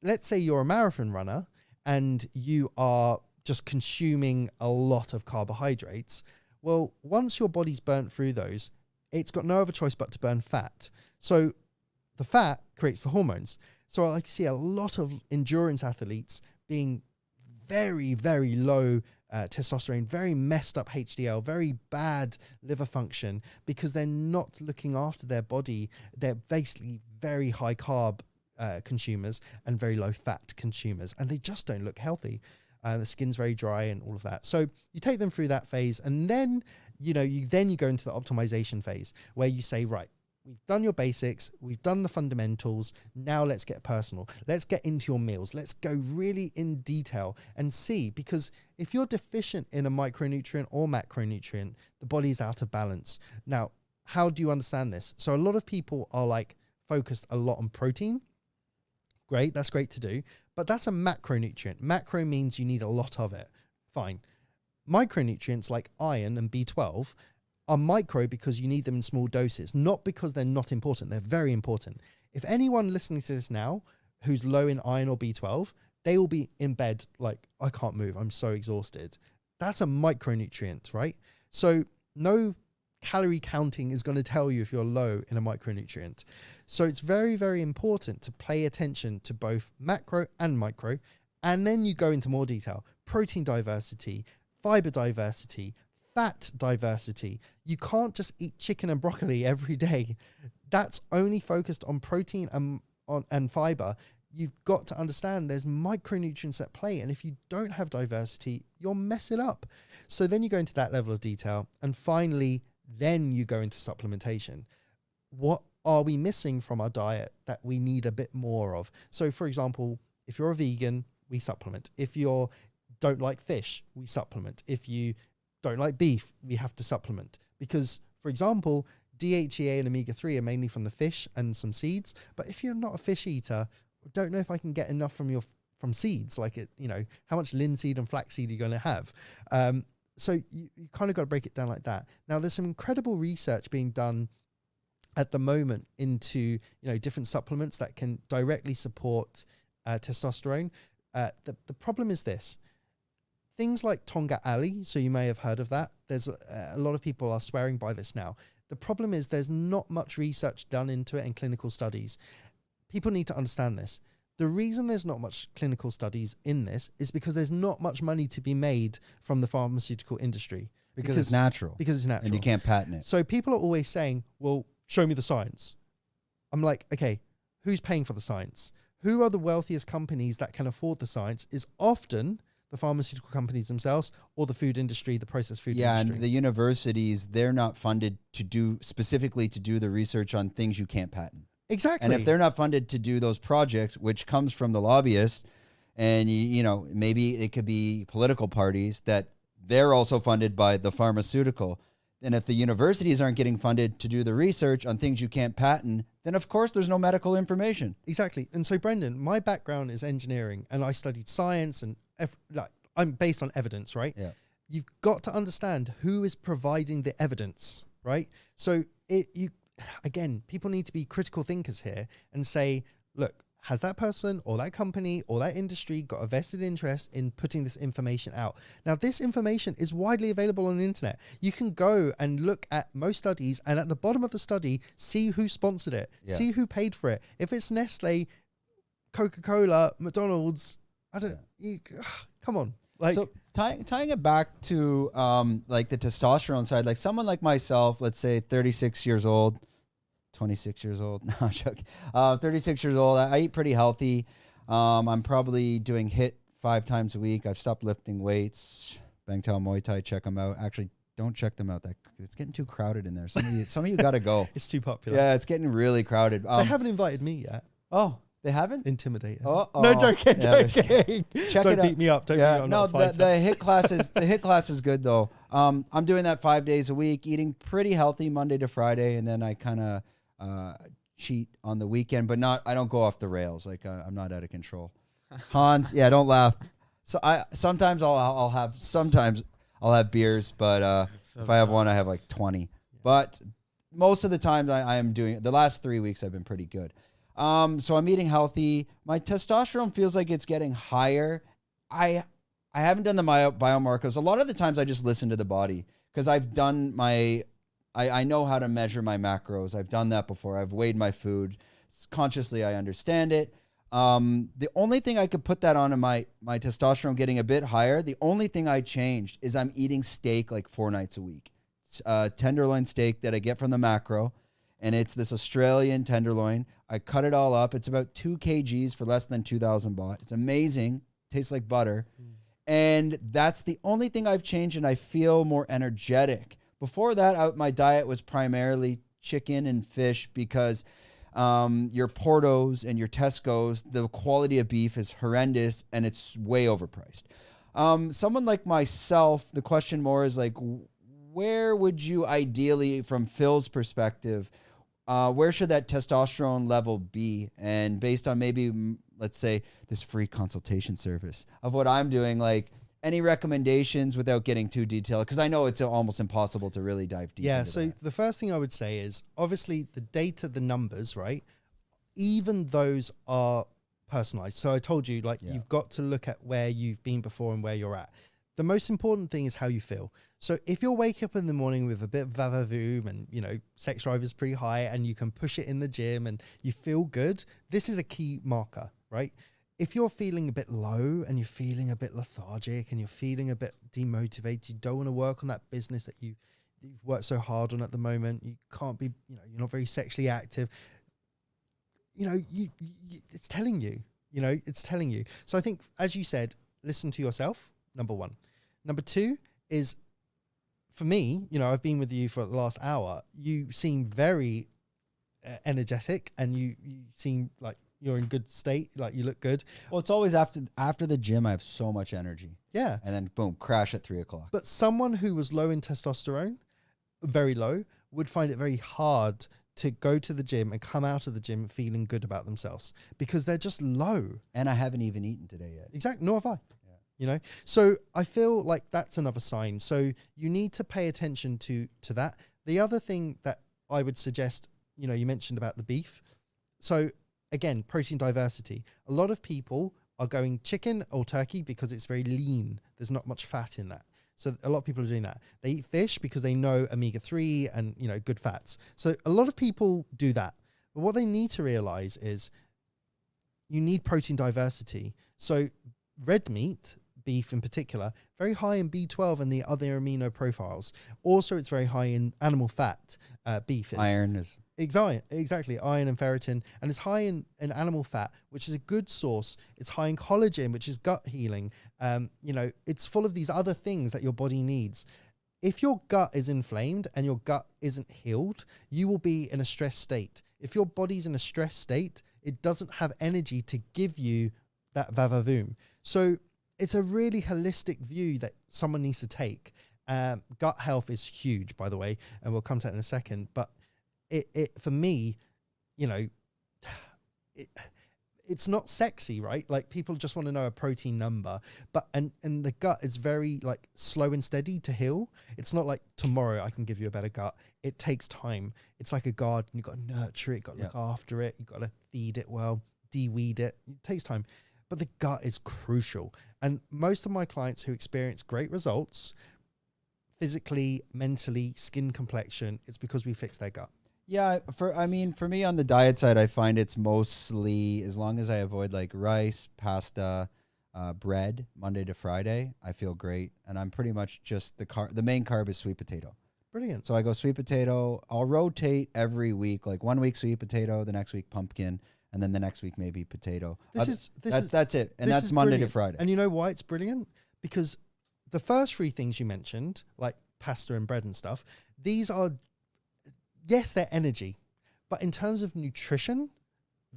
A: let's say you're a marathon runner and you are just consuming a lot of carbohydrates. Well, once your body's burnt through those, it's got no other choice but to burn fat. So the fat creates the hormones. So I see a lot of endurance athletes being very, very low testosterone, very messed up HDL, very bad liver function, because they're not looking after their body. They're basically very high carb consumers and very low fat consumers, and they just don't look healthy. The skin's very dry and all of that. So you take them through that phase, and then you go into the optimization phase, where you say, right, we've done your basics, we've done the fundamentals, now let's get personal. Let's get into your meals. Let's go really in detail and see, because if you're deficient in a micronutrient or macronutrient, the body's out of balance. Now, how do you understand this? So a lot of people are like focused a lot on protein. Great, that's great to do, but that's a macronutrient. Macro means you need a lot of it. Fine. Micronutrients like iron and B12 are micro because you need them in small doses, not because they're not important. They're very important. If anyone listening to this now who's low in iron or B12, they will be in bed like, I can't move, I'm so exhausted. That's a micronutrient, right? So no calorie counting is going to tell you if you're low in a micronutrient. So it's very, very important to pay attention to both macro and micro. And then you go into more detail: protein diversity, fiber diversity, fat diversity. You can't just eat chicken and broccoli every day. That's only focused on protein and fiber. You've got to understand there's micronutrients at play. And if you don't have diversity, you'll mess it up. So then you go into that level of detail. And finally, then you go into supplementation. What are we missing from our diet that we need a bit more of? So for example, if you're a vegan, we supplement. If you don't like fish, we supplement. If you don't like beef, we have to supplement. Because, for example, DHEA and omega-3 are mainly from the fish and some seeds. But if you're not a fish eater, I don't know if I can get enough from seeds. Like how much linseed and flaxseed are you going to have? So you kind of got to break it down like that. Now, there's some incredible research being done at the moment into different supplements that can directly support testosterone. The problem is this. Things like Tonga Ali, so you may have heard of that. There's a lot of people are swearing by this now. The problem is there's not much research done into it in clinical studies. People need to understand this. The reason there's not much clinical studies in this is because there's not much money to be made from the pharmaceutical industry.
B: Because it's natural.
A: Because it's natural.
B: And you can't patent it.
A: So people are always saying, well, show me the science. I'm like, okay, who's paying for the science? Who are the wealthiest companies that can afford the science is often the pharmaceutical companies themselves or the food industry, the processed food industry.
B: Yeah, and the universities, they're not funded specifically to do the research on things you can't patent.
A: Exactly.
B: And if they're not funded to do those projects, which comes from the lobbyists, and maybe it could be political parties that they're also funded by the pharmaceutical. And if the universities aren't getting funded to do the research on things you can't patent, then of course there's no medical information.
A: Exactly. And so, Brendan, my background is engineering, and I studied science, and I'm based on evidence, right?
B: Yeah.
A: You've got to understand who is providing the evidence, right? So people need to be critical thinkers here and say, look, has that person or that company or that industry got a vested interest in putting this information out? Now, this information is widely available on the internet. You can go and look at most studies, and at the bottom of the study, see who sponsored it, see who paid for it. If it's Nestle, Coca-Cola, McDonald's, come on.
B: So tying it back to like the testosterone side, like someone like myself, let's say 36 years old, 26 years old. No, I'm joking. 36 years old. I eat pretty healthy. I'm probably doing HIIT 5 times a week. I've stopped lifting weights. Bangtao Muay Thai, check them out. Actually, don't check them out. It's getting too crowded in there. Some of you got to go.
A: It's too popular.
B: Yeah, it's getting really crowded.
A: They haven't invited me yet.
B: Oh, they haven't?
A: Intimidating.
B: Oh,
A: no, joking.
B: Yeah,
A: Don't beat me up. Don't beat me up.
B: No, the HIIT class is good though. I'm doing that 5 days a week, eating pretty healthy Monday to Friday, and then I kind of cheat on the weekend, but I don't go off the rails. Like I'm not out of control. Hans, yeah, don't laugh. So sometimes I'll have beers, but if I have one, I have like 20. But most of the time I am doing, the last 3 weeks I've been pretty good. So I'm eating healthy. My testosterone feels like it's getting higher. I haven't done the biomarkers. A lot of the times I just listen to the body because I've done I know how to measure my macros. I've done that before. I've weighed my food. Consciously, I understand it. The only thing I could put that on in my testosterone getting a bit higher, the only thing I changed is I'm eating steak like 4 nights a week. Tenderloin steak that I get from the macro, and it's this Australian tenderloin. I cut it all up. It's about 2 kgs for less than 2,000 baht. It's amazing. Tastes like butter. And that's the only thing I've changed, and I feel more energetic. Before that, my diet was primarily chicken and fish because your Portos and your Tesco's, the quality of beef is horrendous and it's way overpriced. Someone like myself, the question more is like, where would you ideally, from Phil's perspective, where should that testosterone level be? And based on maybe, let's say, this free consultation service of what I'm doing, like, any recommendations without getting too detailed? Because I know it's almost impossible to really dive deep.
A: Yeah, so the first thing I would say is, obviously, the data, the numbers, right? Even those are personalized. So I told you, you've got to look at where you've been before and where you're at. The most important thing is how you feel. So if you're waking up in the morning with a bit of vavavoom and, sex drive is pretty high and you can push it in the gym and you feel good, this is a key marker, right? If you're feeling a bit low and you're feeling a bit lethargic and you're feeling a bit demotivated, you don't want to work on that business that you've worked so hard on at the moment, you can't be, you're not very sexually active, it's telling you, it's telling you. So I think, as you said, listen to yourself, number one. Number two is, for me, I've been with you for the last hour. You seem very energetic and you seem like you're in good state, like you look good.
B: Well, it's always after the gym, I have so much energy.
A: Yeah.
B: And then boom, crash at 3 o'clock.
A: But someone who was low in testosterone, very low, would find it very hard to go to the gym and come out of the gym feeling good about themselves because they're just low.
B: And I haven't even eaten today yet.
A: Exactly. Nor have I. You know, so I feel like that's another sign. So you need to pay attention to that. The other thing that I would suggest, you know, you mentioned about the beef. So again, protein diversity. A lot of people are going chicken or turkey because it's very lean. There's not much fat in that. So a lot of people are doing that. They eat fish because they know omega-3 and, you know, good fats. So a lot of people do that. But what they need to realize is you need protein diversity. So red meat, beef in particular, very high in B12 and the other amino profiles. Also, it's very high in animal fat. Beef is.
B: Iron is.
A: Exactly, iron and ferritin. And it's high in animal fat, which is a good source. It's high in collagen, which is gut healing. You know, it's full of these other things that your body needs. If your gut is inflamed and your gut isn't healed, you will be in a stress state. If your body's in a stress state, it doesn't have energy to give you that vavavoom. So it's a really holistic view that someone needs to take. Gut health is huge, by the way, and we'll come to that in a second. But it for me, you know, it's not sexy, right? Like people just want to know a protein number, but and the gut is very like slow and steady to heal. It's not like tomorrow I can give you a better gut. It takes time. It's like a garden. You've got to nurture it, got to look after it, you've got to feed it well, de-weed it. It takes time. But the gut is crucial. And most of my clients who experience great results, physically, mentally, skin complexion, it's because we fix their gut.
B: Yeah, for me on the diet side, I find it's mostly, as long as I avoid like rice, pasta, bread, Monday to Friday, I feel great. And I'm pretty much just the main carb is sweet potato.
A: Brilliant.
B: So I go sweet potato. I'll rotate every week, like 1 week sweet potato, the next week pumpkin, and then the next week maybe potato. That's it. And that's Monday to Friday.
A: And you know why it's brilliant? Because the first three things you mentioned, like pasta and bread and stuff, these are, yes, they're energy. But in terms of nutrition,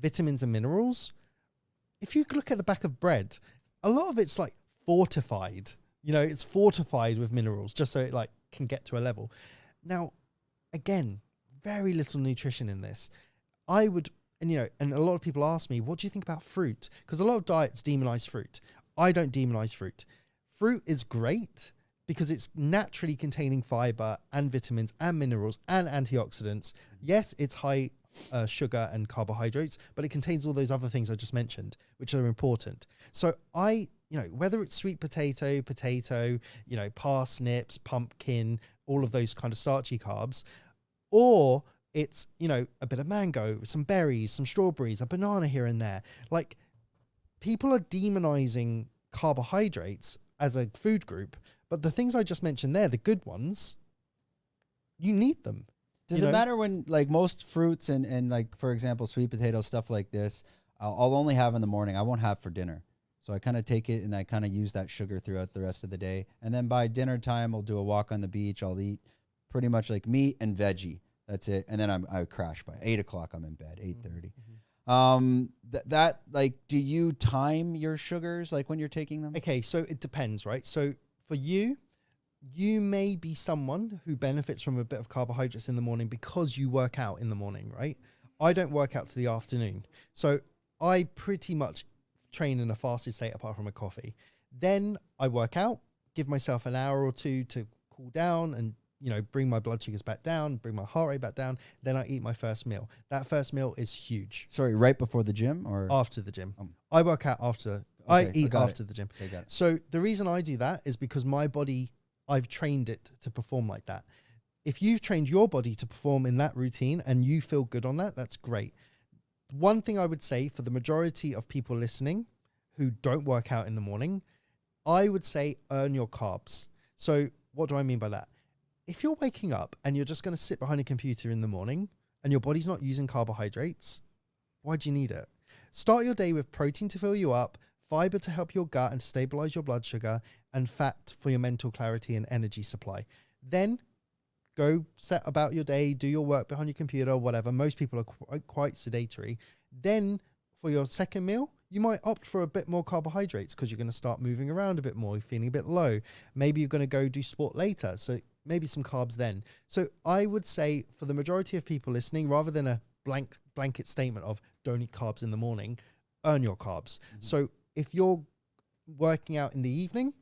A: vitamins and minerals, if you look at the back of bread, a lot of it's like fortified. You know, it's fortified with minerals just so it like can get to a level. Now, again, very little nutrition in this. I would... And, you know, and a lot of people ask me, what do you think about fruit? Because a lot of diets demonize fruit. I don't demonize fruit. Fruit is great because it's naturally containing fiber and vitamins and minerals and antioxidants. Yes, it's high sugar and carbohydrates, but it contains all those other things I just mentioned, which are important. So you know, whether it's sweet potato, you know, parsnips, pumpkin, all of those kind of starchy carbs, or it's, you know, a bit of mango, some berries, some strawberries, a banana here and there. Like, people are demonizing carbohydrates as a food group, but the things I just mentioned there, the good ones, you need them.
B: Does it matter when, like, most fruits and like, for example, sweet potato, stuff like this, I'll only have in the morning. I won't have for dinner. So I kind of take it and I kind of use that sugar throughout the rest of the day. And then by dinner time, I'll do a walk on the beach. I'll eat pretty much like meat and veggie. That's it. And then I crash by 8 o'clock. I'm in bed, 8:30. Mm-hmm. Like, do you time your sugars like when you're taking them?
A: Okay, so it depends, right? So for you may be someone who benefits from a bit of carbohydrates in the morning because you work out in the morning, right? I don't work out to the afternoon. So I pretty much train in a fasted state apart from a coffee. Then I work out, give myself an hour or two to cool down and, you know, bring my blood sugars back down, bring my heart rate back down. Then I eat my first meal. That first meal is huge.
B: Sorry, right before the gym or?
A: After the gym. I work out after. Okay, I eat after the gym.
B: Okay,
A: so the reason I do that is because my body, I've trained it to perform like that. If you've trained your body to perform in that routine and you feel good on that, that's great. One thing I would say for the majority of people listening who don't work out in the morning, I would say earn your carbs. So what do I mean by that? If you're waking up and you're just going to sit behind a computer in the morning and your body's not using carbohydrates, why do you need it? Start your day with protein to fill you up, fiber to help your gut and to stabilize your blood sugar, and fat for your mental clarity and energy supply. Then go set about your day, do your work behind your computer or whatever. Most people are quite sedentary. Then for your second meal, you might opt for a bit more carbohydrates because you're going to start moving around a bit more, you're feeling a bit low. Maybe you're going to go do sport later, so maybe some carbs then. So I would say for the majority of people listening, rather than a blanket statement of don't eat carbs in the morning, earn your carbs. So if you're working out in the evening,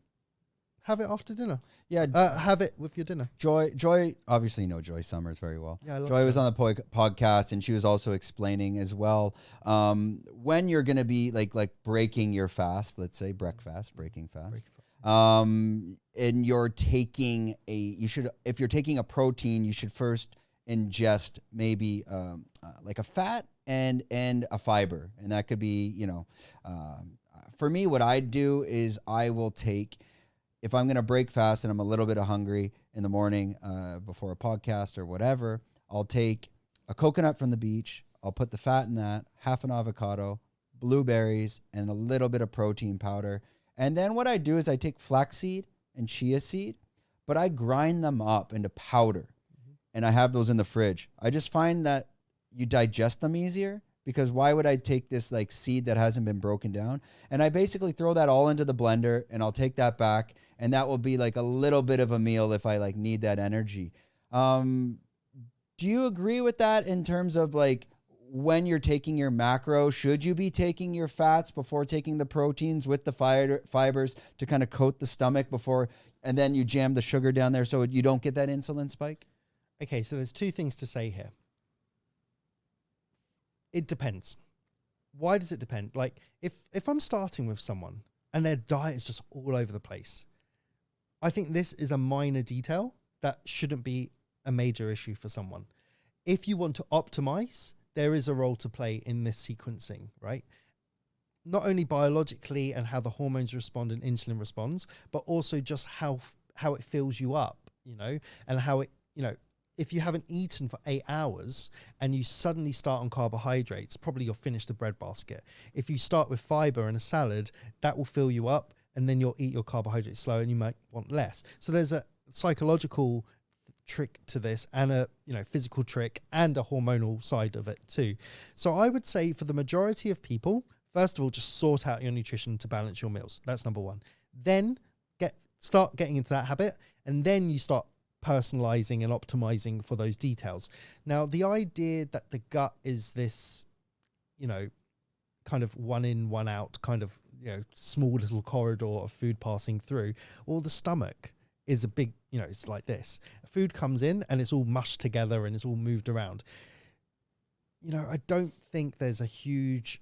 A: have it after dinner.
B: Yeah.
A: Have it with your dinner.
B: Joy, obviously you know Joy Summers very well.
A: Yeah, I love
B: Joy was on the podcast, and she was also explaining as well, when you're going to be like breaking your fast, let's say breaking fast. And you're taking if you're taking a protein, you should first ingest maybe like a fat and a fiber. And that could be, for me, what I do is I will take, if I'm going to break fast and I'm a little bit hungry in the morning before a podcast or whatever, I'll take a coconut from the beach. I'll put the fat in that, half an avocado, blueberries, and a little bit of protein powder. And then what I do is I take flaxseed and chia seed, but I grind them up into powder. And I have those in the fridge. I just find that you digest them easier, because why would I take this like seed that hasn't been broken down? And I basically throw that all into the blender, and I'll take that back, and that will be like a little bit of a meal if I like need that energy. Do you agree with that in terms of like when you're taking your macro, should you be taking your fats before taking the proteins with the fibers to kind of coat the stomach before, and then you jam the sugar down there so you don't get that insulin spike?
A: Okay, so there's two things to say here. It depends. Why does it depend? Like if I'm starting with someone and their diet is just all over the place, I think this is a minor detail that shouldn't be a major issue for someone. If you want to optimize, there is a role to play in this sequencing, right? Not only biologically and how the hormones respond and insulin responds, but also just how it fills you up, and how it, if you haven't eaten for 8 hours and you suddenly start on carbohydrates, probably you'll finish the bread basket. If you start with fiber and a salad, that will fill you up, and then you'll eat your carbohydrates slow and you might want less. So there's a psychological trick to this, and a physical trick, and a hormonal side of it too. So I would say for the majority of people, first of all, just sort out your nutrition to balance your meals. That's number one. Then start getting into that habit, and then you start personalizing and optimizing for those details. Now, the idea that the gut is this, kind of one in, one out, kind of, small little corridor of food passing through, or the stomach is a big, it's like this. Food comes in and it's all mushed together and it's all moved around. I don't think there's a huge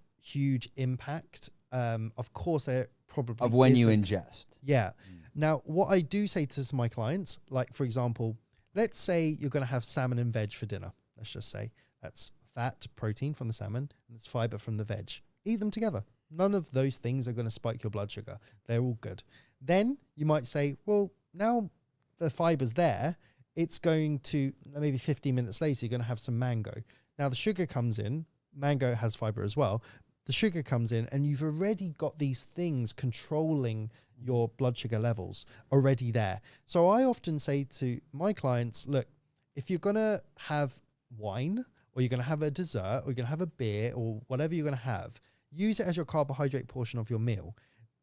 A: impact. Of course, there probably
B: of when you ingest.
A: Yeah. Now, what I do say to my clients, like, for example, let's say you're going to have salmon and veg for dinner. Let's just say that's fat, protein from the salmon, and it's fiber from the veg. Eat them together. None of those things are going to spike your blood sugar. They're all good. Then you might say, well, now the fiber's there, it's going to, maybe 15 minutes later, you're going to have some mango. Now the sugar comes in. Mango has fiber as well. The sugar comes in, and you've already got these things controlling your blood sugar levels already there. So I often say to my clients, look, if you're going to have wine, or you're going to have a dessert, or you're going to have a beer, or whatever you're going to have, use it as your carbohydrate portion of your meal.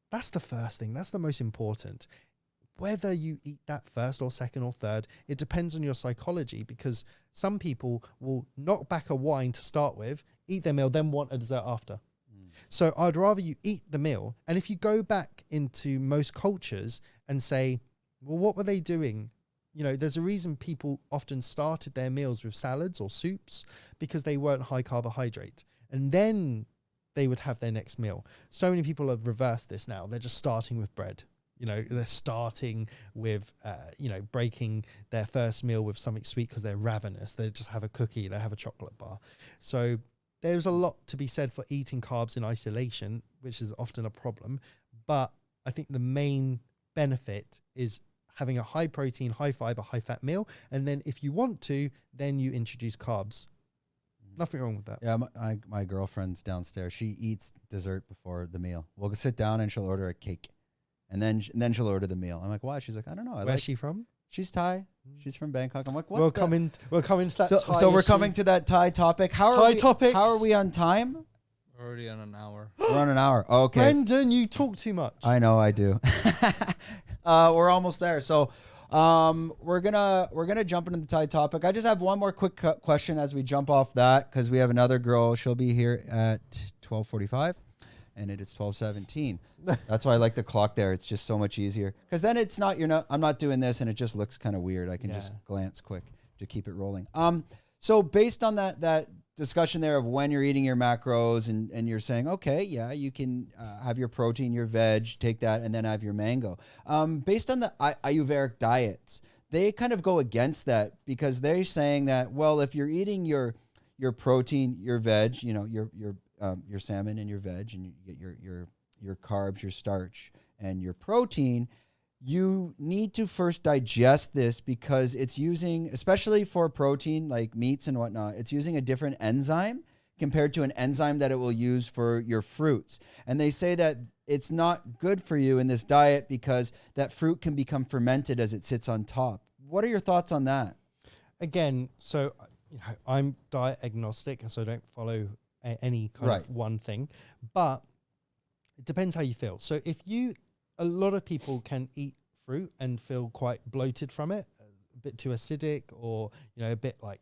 A: That's the first thing. That's the most important. Whether you eat that first or second or third, it depends on your psychology, because some people will knock back a wine to start with, eat their meal, then want a dessert after. So I'd rather you eat the meal. And if you go back into most cultures and say, well, what were they doing? There's a reason people often started their meals with salads or soups, because they weren't high carbohydrate. And then they would have their next meal. So many people have reversed this now. They're just starting with bread. They're starting with, breaking their first meal with something sweet because they're ravenous. They just have a cookie. They have a chocolate bar. So there's a lot to be said for eating carbs in isolation, which is often a problem. But I think the main benefit is having a high protein, high fiber, high fat meal. And then if you want to, then you introduce carbs. Nothing wrong with that.
B: Yeah, my girlfriend's downstairs. She eats dessert before the meal. We'll sit down and she'll order a cake. And then she'll order the meal. I'm like, why? She's like, I don't know.
A: Where's she from?
B: She's Thai. She's from Bangkok. I'm like, what?
A: We'll come into that Thai
B: So we're
A: issue.
B: coming to that Thai topic. How are we on time?
C: Already on an hour.
B: We're on an hour. Okay.
A: Brendan, you talk too much.
B: I know I do. We're almost there. So we're gonna jump into the Thai topic. I just have one more quick question as we jump off that, because we have another girl. She'll be here at 12:45, and it is 12:17. That's why I like the clock there. It's just so much easier, because then it's not I'm not doing this, and it just looks kind of weird. I can just glance quick to keep it rolling. So based on that discussion there of when you're eating your macros, and you're saying, okay, yeah, you can have your protein, your veg, take that, and then have your mango. Based on the Ayurvedic diets, they kind of go against that, because they're saying that, well, if you're eating your protein, your veg, your salmon and your veg, and you get your carbs, your starch, and your protein, you need to first digest this, because it's using, especially for protein like meats and whatnot, it's using a different enzyme compared to an enzyme that it will use for your fruits. And they say that it's not good for you in this diet, because that fruit can become fermented as it sits on top. What are your thoughts on that?
A: Again, so I'm diet agnostic, so I don't follow any kind of one thing, but it depends how you feel. So a lot of people can eat fruit and feel quite bloated from it, a bit too acidic, or a bit like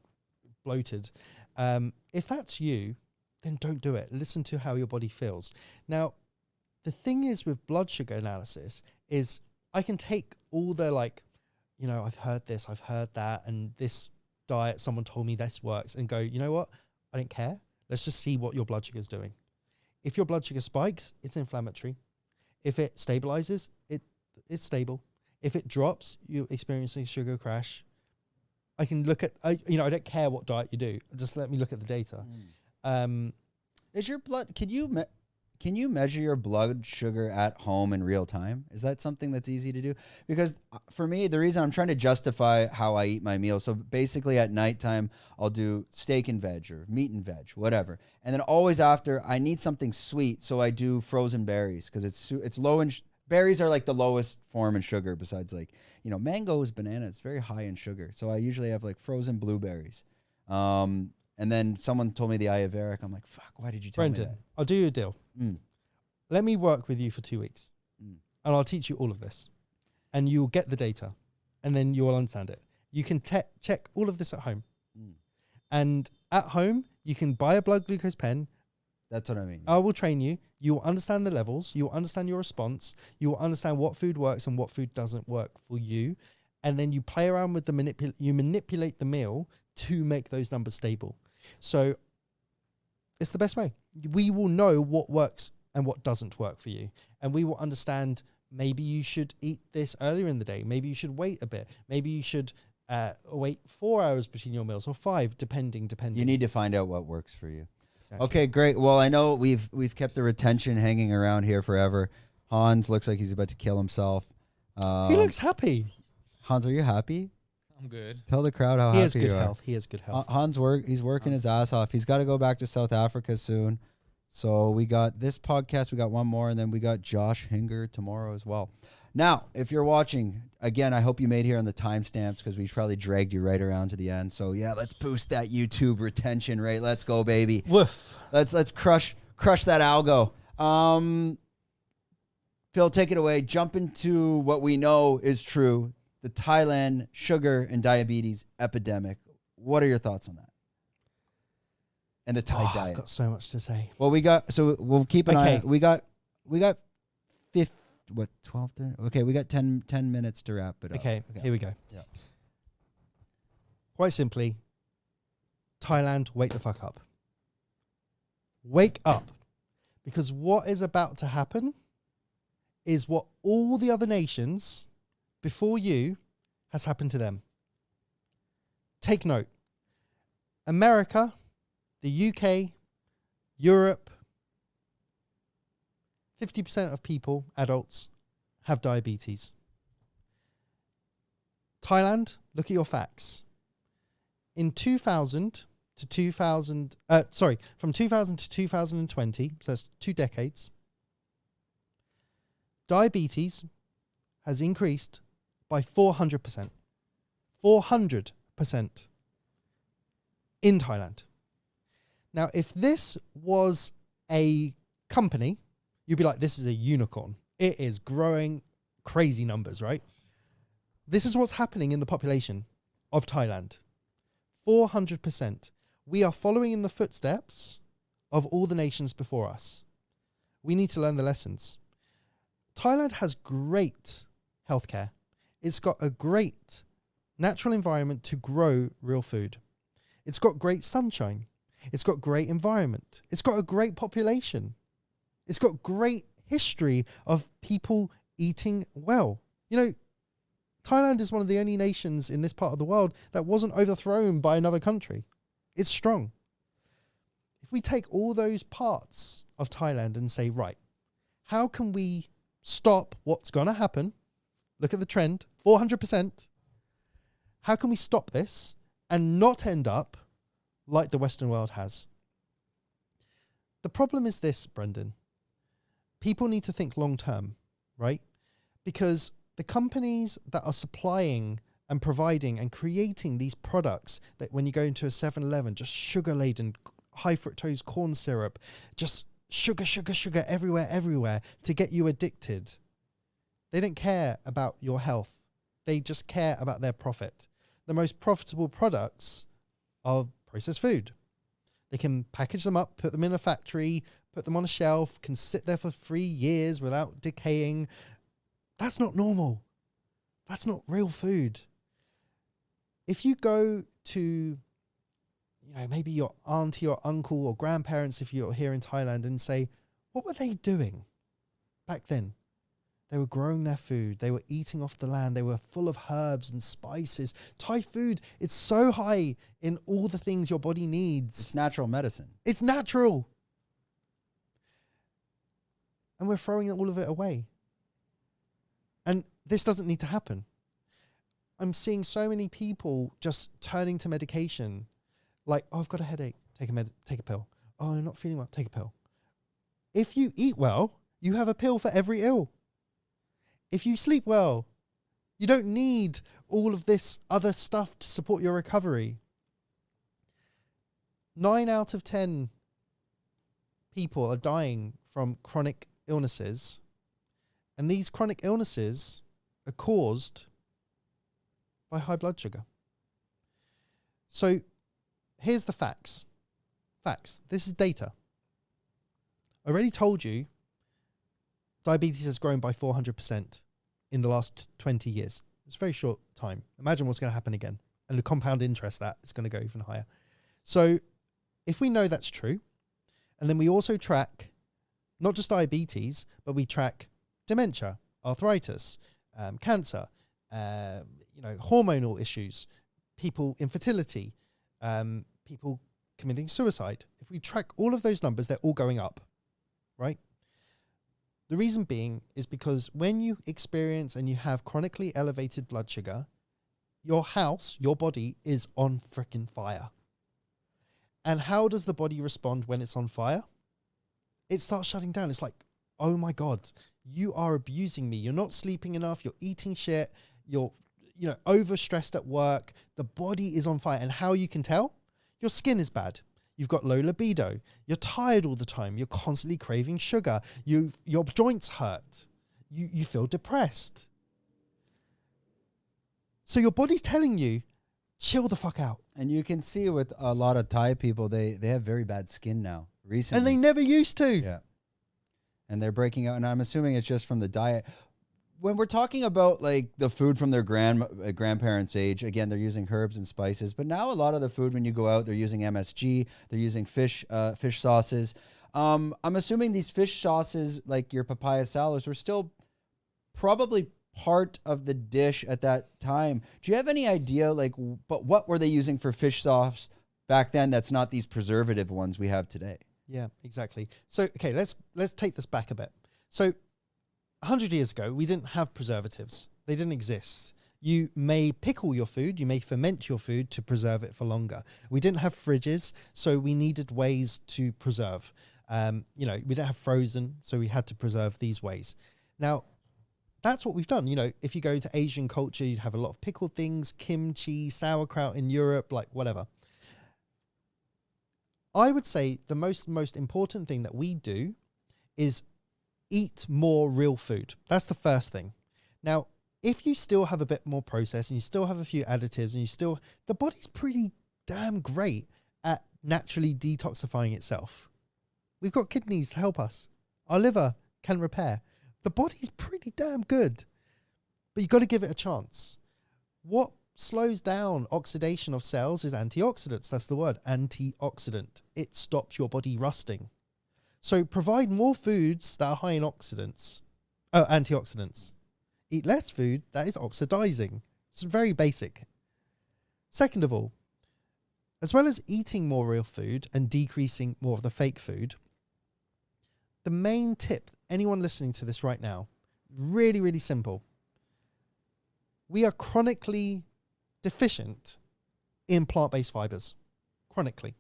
A: bloated. If that's you, then don't do it. Listen to how your body feels. Now, the thing is with blood sugar analysis is I can take all the I've heard this, I've heard that, and this diet, someone told me this works, and go, you know what? I don't care. Let's just see what your blood sugar is doing. If your blood sugar spikes, it's inflammatory. If it stabilizes, it's stable. If it drops, you're experiencing a sugar crash. I can look at, I don't care what diet you do. Just let me look at the data.
B: Is your blood, can you measure your blood sugar at home in real time? Is that something that's easy to do? Because for me, the reason I'm trying to justify how I eat my meals, so basically at nighttime, I'll do steak and veg or meat and veg, whatever. And then always after, I need something sweet, so I do frozen berries, because it's low in, berries are like the lowest form in sugar, besides mangoes, bananas, it's very high in sugar. So I usually have like frozen blueberries. And then someone told me the Ayurvedic. I'm like, fuck, why did you tell me that?
A: I'll do you a deal. Let me work with you for 2 weeks, and I'll teach you all of this, and you'll get the data, and then you'll understand it. You can check all of this at home. And at home, you can buy a blood glucose pen.
B: That's what I mean.
A: I will train you. You will understand the levels. You will understand your response. You will understand what food works and what food doesn't work for you. And then you play around with you manipulate the meal to make those numbers stable. So it's the best way. We will know what works and what doesn't work for you. And we will understand, maybe you should eat this earlier in the day. Maybe you should wait a bit. Maybe you should wait 4 hours between your meals, or 5, depending.
B: You need to find out what works for you.
A: Exactly.
B: Okay, great. Well, I know we've kept the retention hanging around here forever. Hans looks like he's about to kill himself.
A: He looks happy.
B: Hans, are you happy?
C: I'm good.
B: Tell the crowd how
A: He
B: happy
A: has good
B: you are.
A: health. He has good health.
B: Hans he's working his ass off. He's got to go back to South Africa soon. So we got this podcast, we got one more, and then we got Josh Hinger tomorrow as well. Now, if you're watching, again, I hope you made here on the timestamps, because we probably dragged you right around to the end. So yeah, let's boost that YouTube retention rate. Let's go, baby.
A: Woof.
B: Let's crush that algo. Phil, take it away. Jump into what we know is true: the Thailand sugar and diabetes epidemic. What are your thoughts on that? And the Thai diet.
A: I've got so much to say.
B: Well, we'll keep an eye. We got 12, 13? Okay, we got 10 minutes to wrap it up.
A: Okay, here we go.
B: Yeah.
A: Quite simply, Thailand, wake the fuck up. Wake up. Because what is about to happen is what all the other nations before you has happened to them. Take note. America, the UK, Europe, 50% of people, adults, have diabetes. Thailand, look at your facts. From 2000 to 2020, so that's 2 decades, diabetes has increased by 400%. 400% in Thailand. Now, if this was a company, you'd be like, this is a unicorn. It is growing crazy numbers, right? This is what's happening in the population of Thailand. 400%. We are following in the footsteps of all the nations before us. We need to learn the lessons. Thailand has great healthcare. It's got a great natural environment to grow real food. It's got great sunshine. It's got great environment. It's got a great population. It's got great history of people eating well. You know, Thailand is one of the only nations in this part of the world that wasn't overthrown by another country. It's strong. If we take all those parts of Thailand and say, right, how can we stop what's going to happen? Look at the trend, 400%. How can we stop this and not end up like the Western world has? The problem is this, Brendan. People need to think long term, right? Because the companies that are supplying and providing and creating these products that when you go into a 7-Eleven, just sugar-laden, high fructose corn syrup, just sugar, sugar, sugar everywhere to get you addicted. They don't care about your health. They just care about their profit. The most profitable products are processed food. They can package them up, put them in a factory, put them on a shelf, can sit there for 3 years without decaying. That's not normal. That's not real food. If you go to, maybe your auntie or uncle or grandparents, if you're here in Thailand, and say, what were they doing back then? They were growing their food. They were eating off the land. They were full of herbs and spices. Thai food, it's so high in all the things your body needs.
B: It's natural medicine.
A: It's natural. And we're throwing all of it away. And this doesn't need to happen. I'm seeing so many people just turning to medication. Like, oh, I've got a headache. Take a pill. Oh, I'm not feeling well. Take a pill. If you eat well, you have a pill for every ill. If you sleep well, you don't need all of this other stuff to support your recovery. 9 out of 10 people are dying from chronic illnesses. And these chronic illnesses are caused by high blood sugar. So here's the facts. Facts. This is data. I already told you diabetes has grown by 400% in the last 20 years. It's a very short time. Imagine what's going to happen again. And the compound interest that is going to go even higher. So if we know that's true, and then we also track not just diabetes, but we track dementia, arthritis, cancer, hormonal issues, people infertility, people committing suicide. If we track all of those numbers, they're all going up, right? The reason being is because when you experience and you have chronically elevated blood sugar, your house, your body is on freaking fire. And how does the body respond when it's on fire? It starts shutting down. It's like, oh my God, you are abusing me. You're not sleeping enough. You're eating shit. You're, overstressed at work. The body is on fire. And how you can tell? Your skin is bad. You've got low libido. You're tired all the time. You're constantly craving sugar. Your joints hurt. You feel depressed. So your body's telling you, chill the fuck out.
B: And you can see with a lot of Thai people, they have very bad skin now recently.
A: And they never used to.
B: Yeah. And they're breaking out. And I'm assuming it's just from the diet. When we're talking about like the food from their grandparents' age, again, they're using herbs and spices. But now a lot of the food, when you go out, they're using MSG. They're using fish sauces. I'm assuming these fish sauces, like your papaya salads, were still probably part of the dish at that time. Do you have any idea, but what were they using for fish sauce back then that's not these preservative ones we have today?
A: Yeah, exactly. So, okay, let's take this back a bit. So 100 years ago, we didn't have preservatives. They didn't exist. You may pickle your food, you may ferment your food to preserve it for longer. We didn't have fridges, so we needed ways to preserve. We didn't have frozen, so we had to preserve these ways. Now, that's what we've done. If you go to Asian culture, you'd have a lot of pickled things, kimchi, sauerkraut in Europe, like whatever. I would say the most important thing that we do is eat more real food. That's the first thing. Now, if you still have a bit more processed and you still have a few additives and the body's pretty damn great at naturally detoxifying itself. We've got kidneys to help us. Our liver can repair. The body's pretty damn good, but you've got to give it a chance. What slows down oxidation of cells is antioxidants. That's the word, antioxidant. It stops your body rusting. So provide more foods that are high in antioxidants. Eat less food that is oxidizing. It's very basic. Second of all, as well as eating more real food and decreasing more of the fake food, the main tip, anyone listening to this right now, really, really simple. We are chronically deficient in plant-based fibers. Chronically.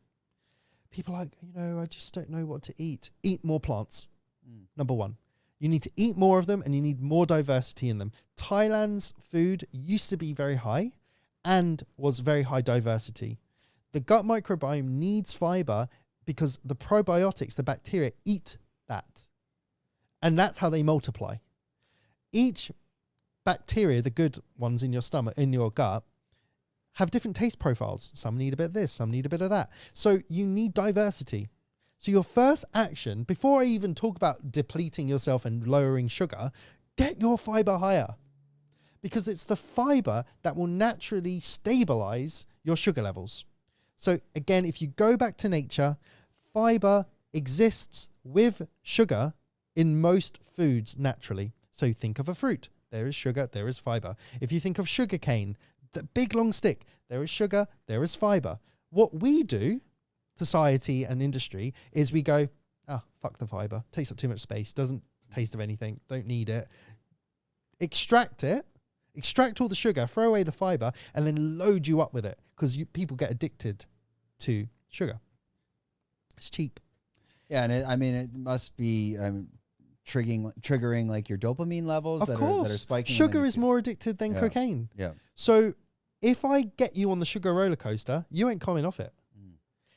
A: People are like, I just don't know what to eat. Eat more plants. Number one. You need to eat more of them and you need more diversity in them. Thailand's food used to be very high and was very high diversity. The gut microbiome needs fiber because the probiotics, the bacteria, eat that. And that's how they multiply. Each bacteria, the good ones in your stomach, in your gut, have different taste profiles. Some need a bit of this, some need a bit of that. So you need diversity. So your first action, before I even talk about depleting yourself and lowering sugar, get your fiber higher. Because it's the fiber that will naturally stabilize your sugar levels. So again, if you go back to nature, fiber exists with sugar in most foods naturally. So think of a fruit. There is sugar, there is fiber. If you think of sugar cane, the big long stick, there is sugar, there is fiber. What we do, society and industry, is we go, fuck the fiber. Takes up too much space, doesn't taste of anything, don't need it. Extract all the sugar, throw away the fiber, and then load you up with it because people get addicted to sugar. It's cheap.
B: Yeah, and it must be triggering like your dopamine levels that are spiking.
A: Sugar is more addicted than cocaine.
B: Yeah.
A: So if I get you on the sugar roller coaster, you ain't coming off it.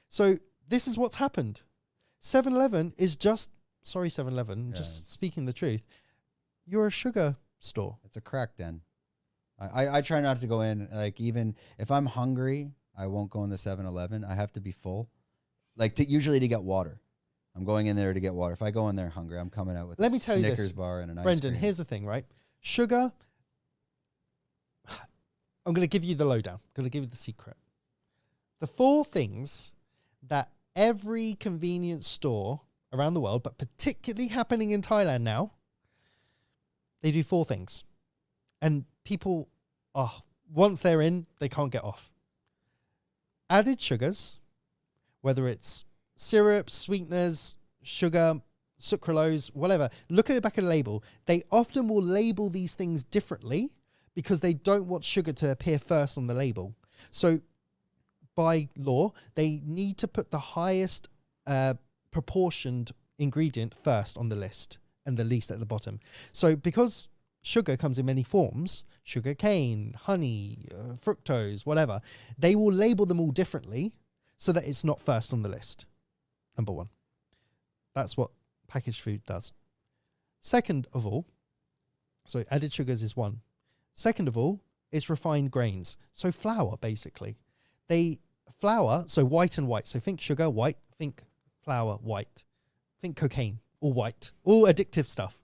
A: So this is what's happened. 7-Eleven is just speaking the truth. You're a sugar store.
B: It's a crack den. I try not to go in, like, even if I'm hungry, I won't go in the 7-Eleven. I have to be full. Like, usually to get water. I'm going in there to get water. If I go in there hungry, I'm coming out with a Snickers bar and an ice cream.
A: Brendan, here's the thing, right? Sugar, I'm going to give you the lowdown. I'm going to give you the secret. The 4 things that every convenience store around the world, but particularly happening in Thailand now, they do 4 things. And people, once they're in, they can't get off. Added sugars, whether it's syrup, sweeteners, sugar, sucralose, whatever. Look at the back of the label. They often will label these things differently because they don't want sugar to appear first on the label. So by law, they need to put the highest proportioned ingredient first on the list and the least at the bottom. So because sugar comes in many forms, sugar cane, honey, fructose, whatever, they will label them all differently so that it's not first on the list. Number 1. That's what packaged food does. Second of all, so added sugars is 1. Second of all, it's refined grains. So flour, basically. Flour, so white and white. So think sugar, white. Think flour, white. Think cocaine, all white. All addictive stuff.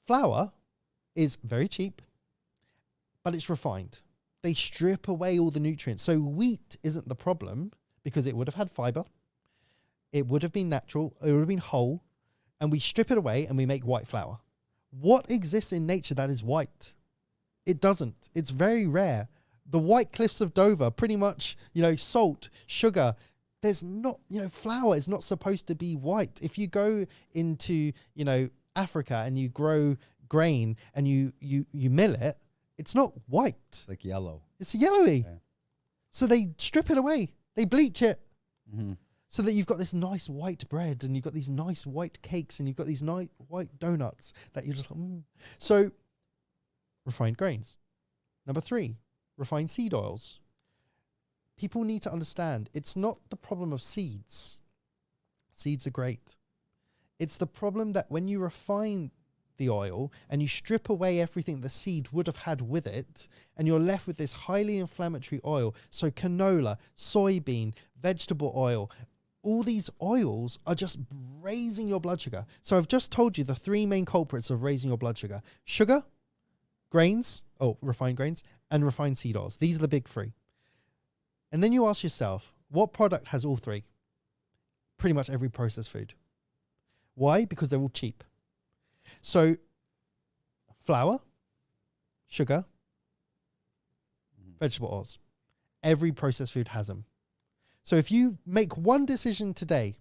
A: Flour is very cheap, but it's refined. They strip away all the nutrients. So wheat isn't the problem because it would have had fiber. It would have been natural. It would have been whole. And we strip it away and we make white flour. What exists in nature that is white? It doesn't. It's very rare. The White Cliffs of Dover, pretty much, salt, sugar. There's not, flour is not supposed to be white. If you go into, Africa and you grow grain and you mill it, it's not white.
B: It's like yellow.
A: It's yellowy. Yeah. So they strip it away. They bleach it.
B: Mm-hmm.
A: So that you've got this nice white bread and you've got these nice white cakes and you've got these nice white donuts that you're just like, So refined grains. Number 3, refined seed oils. people need to understand it's not the problem of seeds. Seeds are great. It's the problem that when you refine the oil and you strip away everything the seed would have had with it, and you're left with this highly inflammatory oil. So canola, soybean, vegetable oil, all these oils are just raising your blood sugar. So I've just told you the three main culprits of raising your blood sugar: sugar, grains, refined grains, and refined seed oils. These are the big three. And then you ask yourself, what product has all three? Pretty much every processed food. Why? Because they're all cheap. So flour, sugar, vegetable oils. Every processed food has them. So if you make one decision today,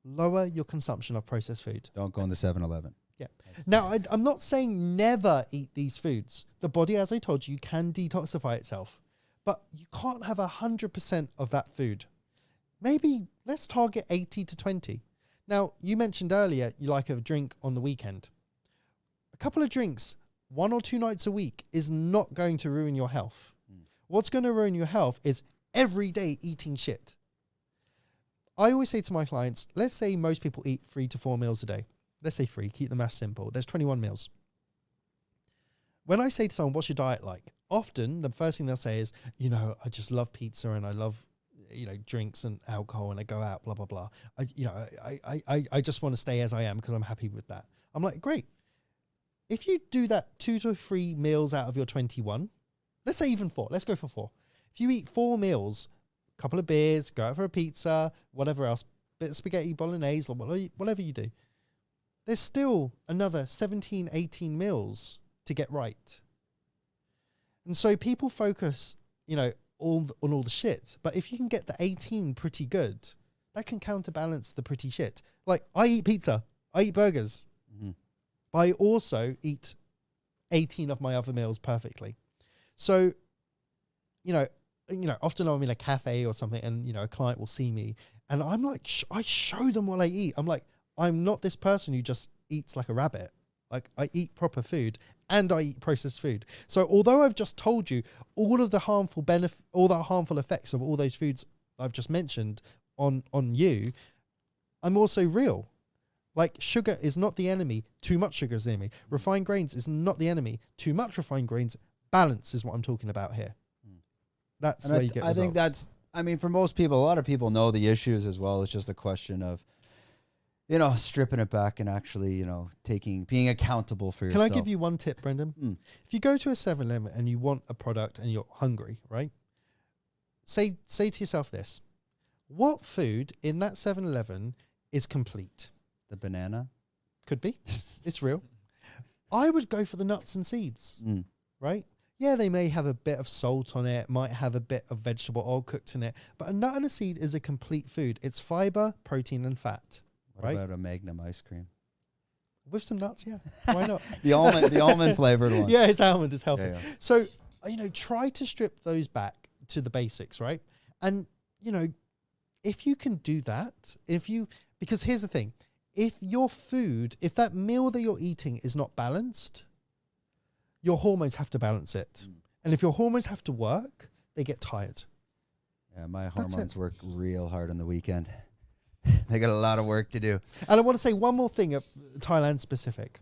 A: lower your consumption of processed food.
B: Don't go in the 7-Eleven.
A: Yeah. Now, I'm not saying never eat these foods. The body, as I told you, can detoxify itself. But you can't have 100% of that food. Maybe let's target 80 to 20. Now, you mentioned earlier you like a drink on the weekend. A couple of drinks 1 or 2 nights a week is not going to ruin your health. What's going to ruin your health is every day eating shit. I always say to my clients, let's say most people eat 3 to 4 meals a day. Let's say 3, keep the math simple. There's 21 meals. When I say to someone, what's your diet like? Often the first thing they'll say is, I just love pizza and I love, drinks and alcohol and I go out, blah, blah, blah. I just want to stay as I am because I'm happy with that. I'm like, great. If you do that 2 to 3 meals out of your 21, let's say even 4, let's go for 4. If you eat 4 meals, a couple of beers, go out for a pizza, whatever else, bit of spaghetti bolognese, or whatever you do, there's still another 17, 18 meals to get right. And so people focus, on all the shit. But if you can get the 18 pretty good, that can counterbalance the pretty shit. Like, I eat pizza, I eat burgers, but I also eat 18 of my other meals perfectly. So, often I'm in a cafe or something and, a client will see me and I'm like, I show them what I eat. I'm like, I'm not this person who just eats like a rabbit. Like, I eat proper food and I eat processed food. So although I've just told you all of the harmful effects of all those foods I've just mentioned on you, I'm also real. Like, sugar is not the enemy. Too much sugar is the enemy. Refined grains is not the enemy. Too much refined grains. Balance is what I'm talking about here. That's where you get results.
B: I think that's, for most people, a lot of people know the issues as well. It's just a question of, stripping it back and actually, being accountable for yourself.
A: Can I give you one tip, Brendan? If you go to a 7-Eleven and you want a product and you're hungry, right? Say to yourself this: what food in that 7-Eleven is complete?
B: The banana?
A: Could be. It's real. I would go for the nuts and seeds, right? Yeah, they may have a bit of salt on it, might have a bit of vegetable oil cooked in it, but a nut and a seed is a complete food. It's fiber, protein, and fat.
B: What about a Magnum ice cream?
A: With some nuts, yeah. Why not?
B: the almond flavored one.
A: Yeah, it's almond, it's healthy.
B: Yeah.
A: So, try to strip those back to the basics, right? And, if you can do that, because here's the thing, if that meal that you're eating is not balanced, your hormones have to balance it. And if your hormones have to work, they get tired.
B: Yeah, my hormones work real hard on the weekend. They got a lot of work to do.
A: And I want to say one more thing, Thailand specific.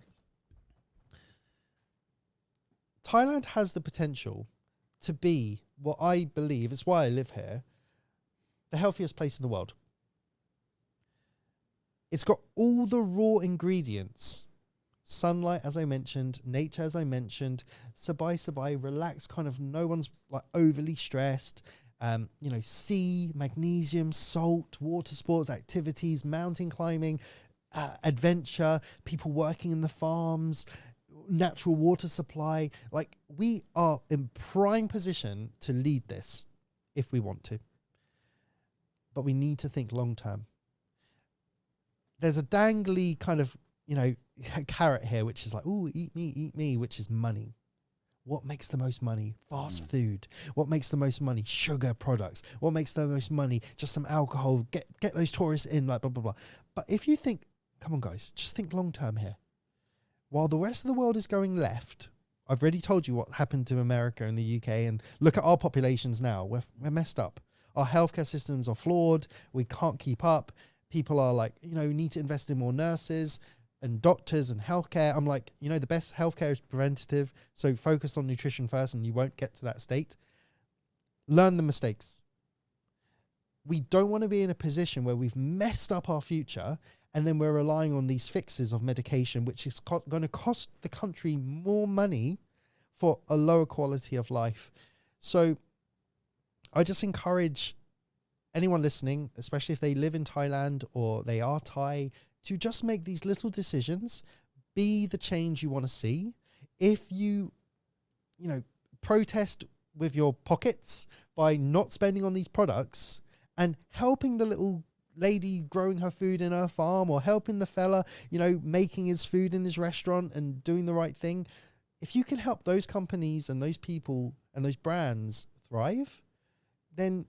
A: Thailand has the potential to be what I believe, it's why I live here, the healthiest place in the world. It's got all the raw ingredients. Sunlight, as I mentioned, nature, as I mentioned, sabai, relaxed, kind of no one's like overly stressed. Sea, magnesium, salt, water sports, activities, mountain climbing, adventure, people working in the farms, natural water supply. Like, we are in prime position to lead this if we want to. But we need to think long term. There's a dangly kind of, carrot here, which is like, ooh, eat me, which is money. What makes the most money? Fast food. What makes the most money? Sugar products. What makes the most money? Just some alcohol. Get those tourists in, like blah, blah, blah. But if you think, come on guys, just think long term here. While the rest of the world is going left, I've already told you what happened to America and the UK, and look at our populations now. We're messed up. Our healthcare systems are flawed. We can't keep up. People are like, need to invest in more nurses and doctors and healthcare. I'm like, the best healthcare is preventative. So focus on nutrition first and you won't get to that state. Learn the mistakes. We don't want to be in a position where we've messed up our future and then we're relying on these fixes of medication, which is going to cost the country more money for a lower quality of life. So I just encourage anyone listening, especially if they live in Thailand or they are Thai, to just make these little decisions, be the change you want to see. If you, protest with your pockets by not spending on these products and helping the little lady growing her food in her farm, or helping the fella, making his food in his restaurant and doing the right thing. If you can help those companies and those people and those brands thrive, then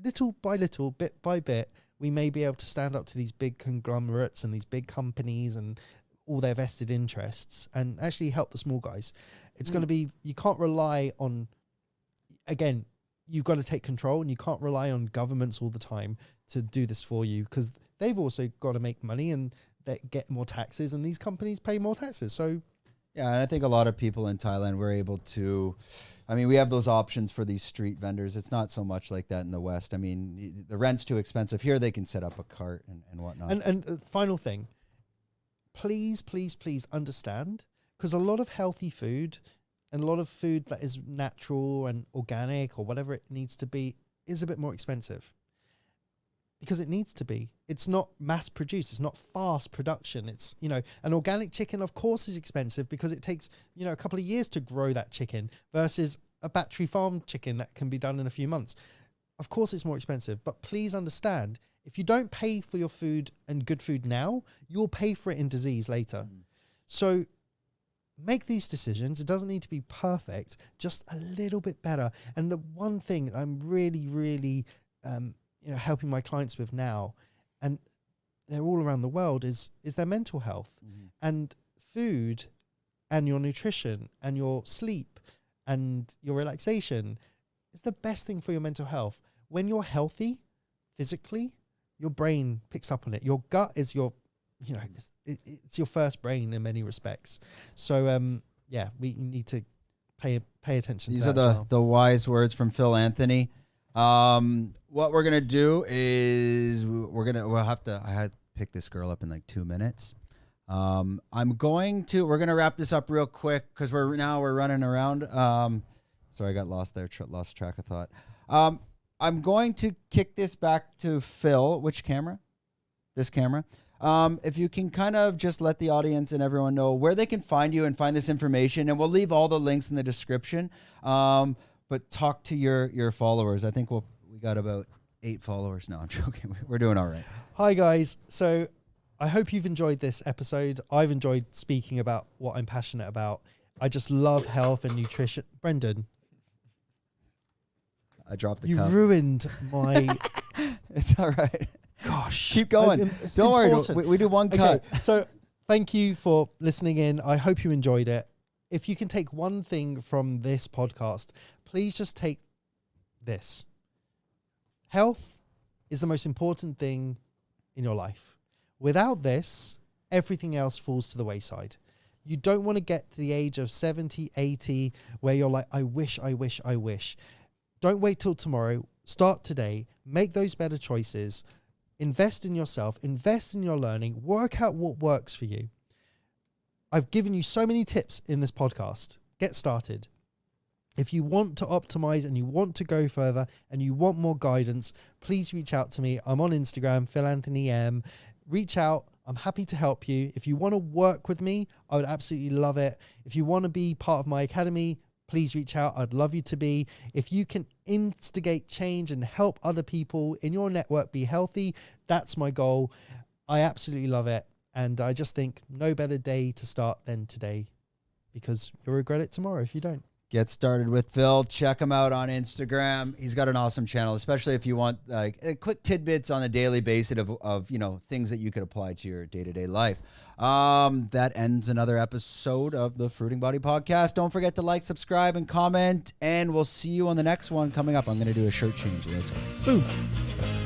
A: little by little, bit by bit, we may be able to stand up to these big conglomerates and these big companies and all their vested interests and actually help the small guys. It's going to be, you can't rely on, again, you've got to take control, and you can't rely on governments all the time to do this for you, because they've also got to make money and they get more taxes, and these companies pay more taxes. So
B: yeah, and I think a lot of people in Thailand were able to, we have those options for these street vendors. It's not so much like that in the West. The rent's too expensive. Here they can set up a cart and whatnot.
A: And final thing, please, please, please understand, because a lot of healthy food and a lot of food that is natural and organic or whatever it needs to be is a bit more expensive. Because it needs to be. It's not mass produced. It's not fast production. It's, an organic chicken, of course, is expensive because it takes, a couple of years to grow that chicken versus a battery farm chicken that can be done in a few months. Of course, it's more expensive. But please understand, if you don't pay for your food and good food now, you'll pay for it in disease later. So make these decisions. It doesn't need to be perfect, just a little bit better. And the one thing I'm really, really, helping my clients with now, and they're all around the world, is their mental health. And food and your nutrition and your sleep and your relaxation is the best thing for your mental health. When you're healthy physically, your brain picks up on it. Your gut is your, it's your first brain in many respects. So we need to pay attention.
B: These
A: to
B: are
A: that
B: the wise words from Phil Anthony. What we're gonna do is I had to pick this girl up in like 2 minutes. We're gonna wrap this up real quick because we're running around. Sorry, I got lost there, lost track of thought. I'm going to kick this back to Phil. Which camera? This camera. If you can kind of just let the audience and everyone know where they can find you and find this information, and we'll leave all the links in the description. But talk to your followers. I think we got about 8 followers now. I'm joking. We're doing all right.
A: Hi, guys. So I hope you've enjoyed this episode. I've enjoyed speaking about what I'm passionate about. I just love health and nutrition. Brendan.
B: I dropped the
A: cup. You ruined my...
B: It's all right.
A: Gosh.
B: Keep going. Don't worry. We do one cut.
A: Okay, so thank you for listening in. I hope you enjoyed it. If you can take one thing from this podcast, please just take this. Health is the most important thing in your life. Without this, everything else falls to the wayside. You don't want to get to the age of 70, 80, where you're like, I wish. Don't wait till tomorrow. Start today. Make those better choices. Invest in yourself. Invest in your learning. Work out what works for you. I've given you so many tips in this podcast. Get started. If you want to optimize and you want to go further and you want more guidance, please reach out to me. I'm on Instagram, PhilAnthonyM. Reach out. I'm happy to help you. If you want to work with me, I would absolutely love it. If you want to be part of my academy, please reach out. I'd love you to be. If you can instigate change and help other people in your network be healthy, that's my goal. I absolutely love it. And I just think no better day to start than today, because you'll regret it tomorrow if you don't.
B: Get Started with Phil. Check him out on Instagram. He's got an awesome channel, especially if you want like quick tidbits on a daily basis of things that you could apply to your day-to-day life. That ends another episode of the Fruiting Body Podcast. Don't forget to like, subscribe, and comment, and we'll see you on the next one coming up. I'm going to do a shirt change. Let's go. Boom.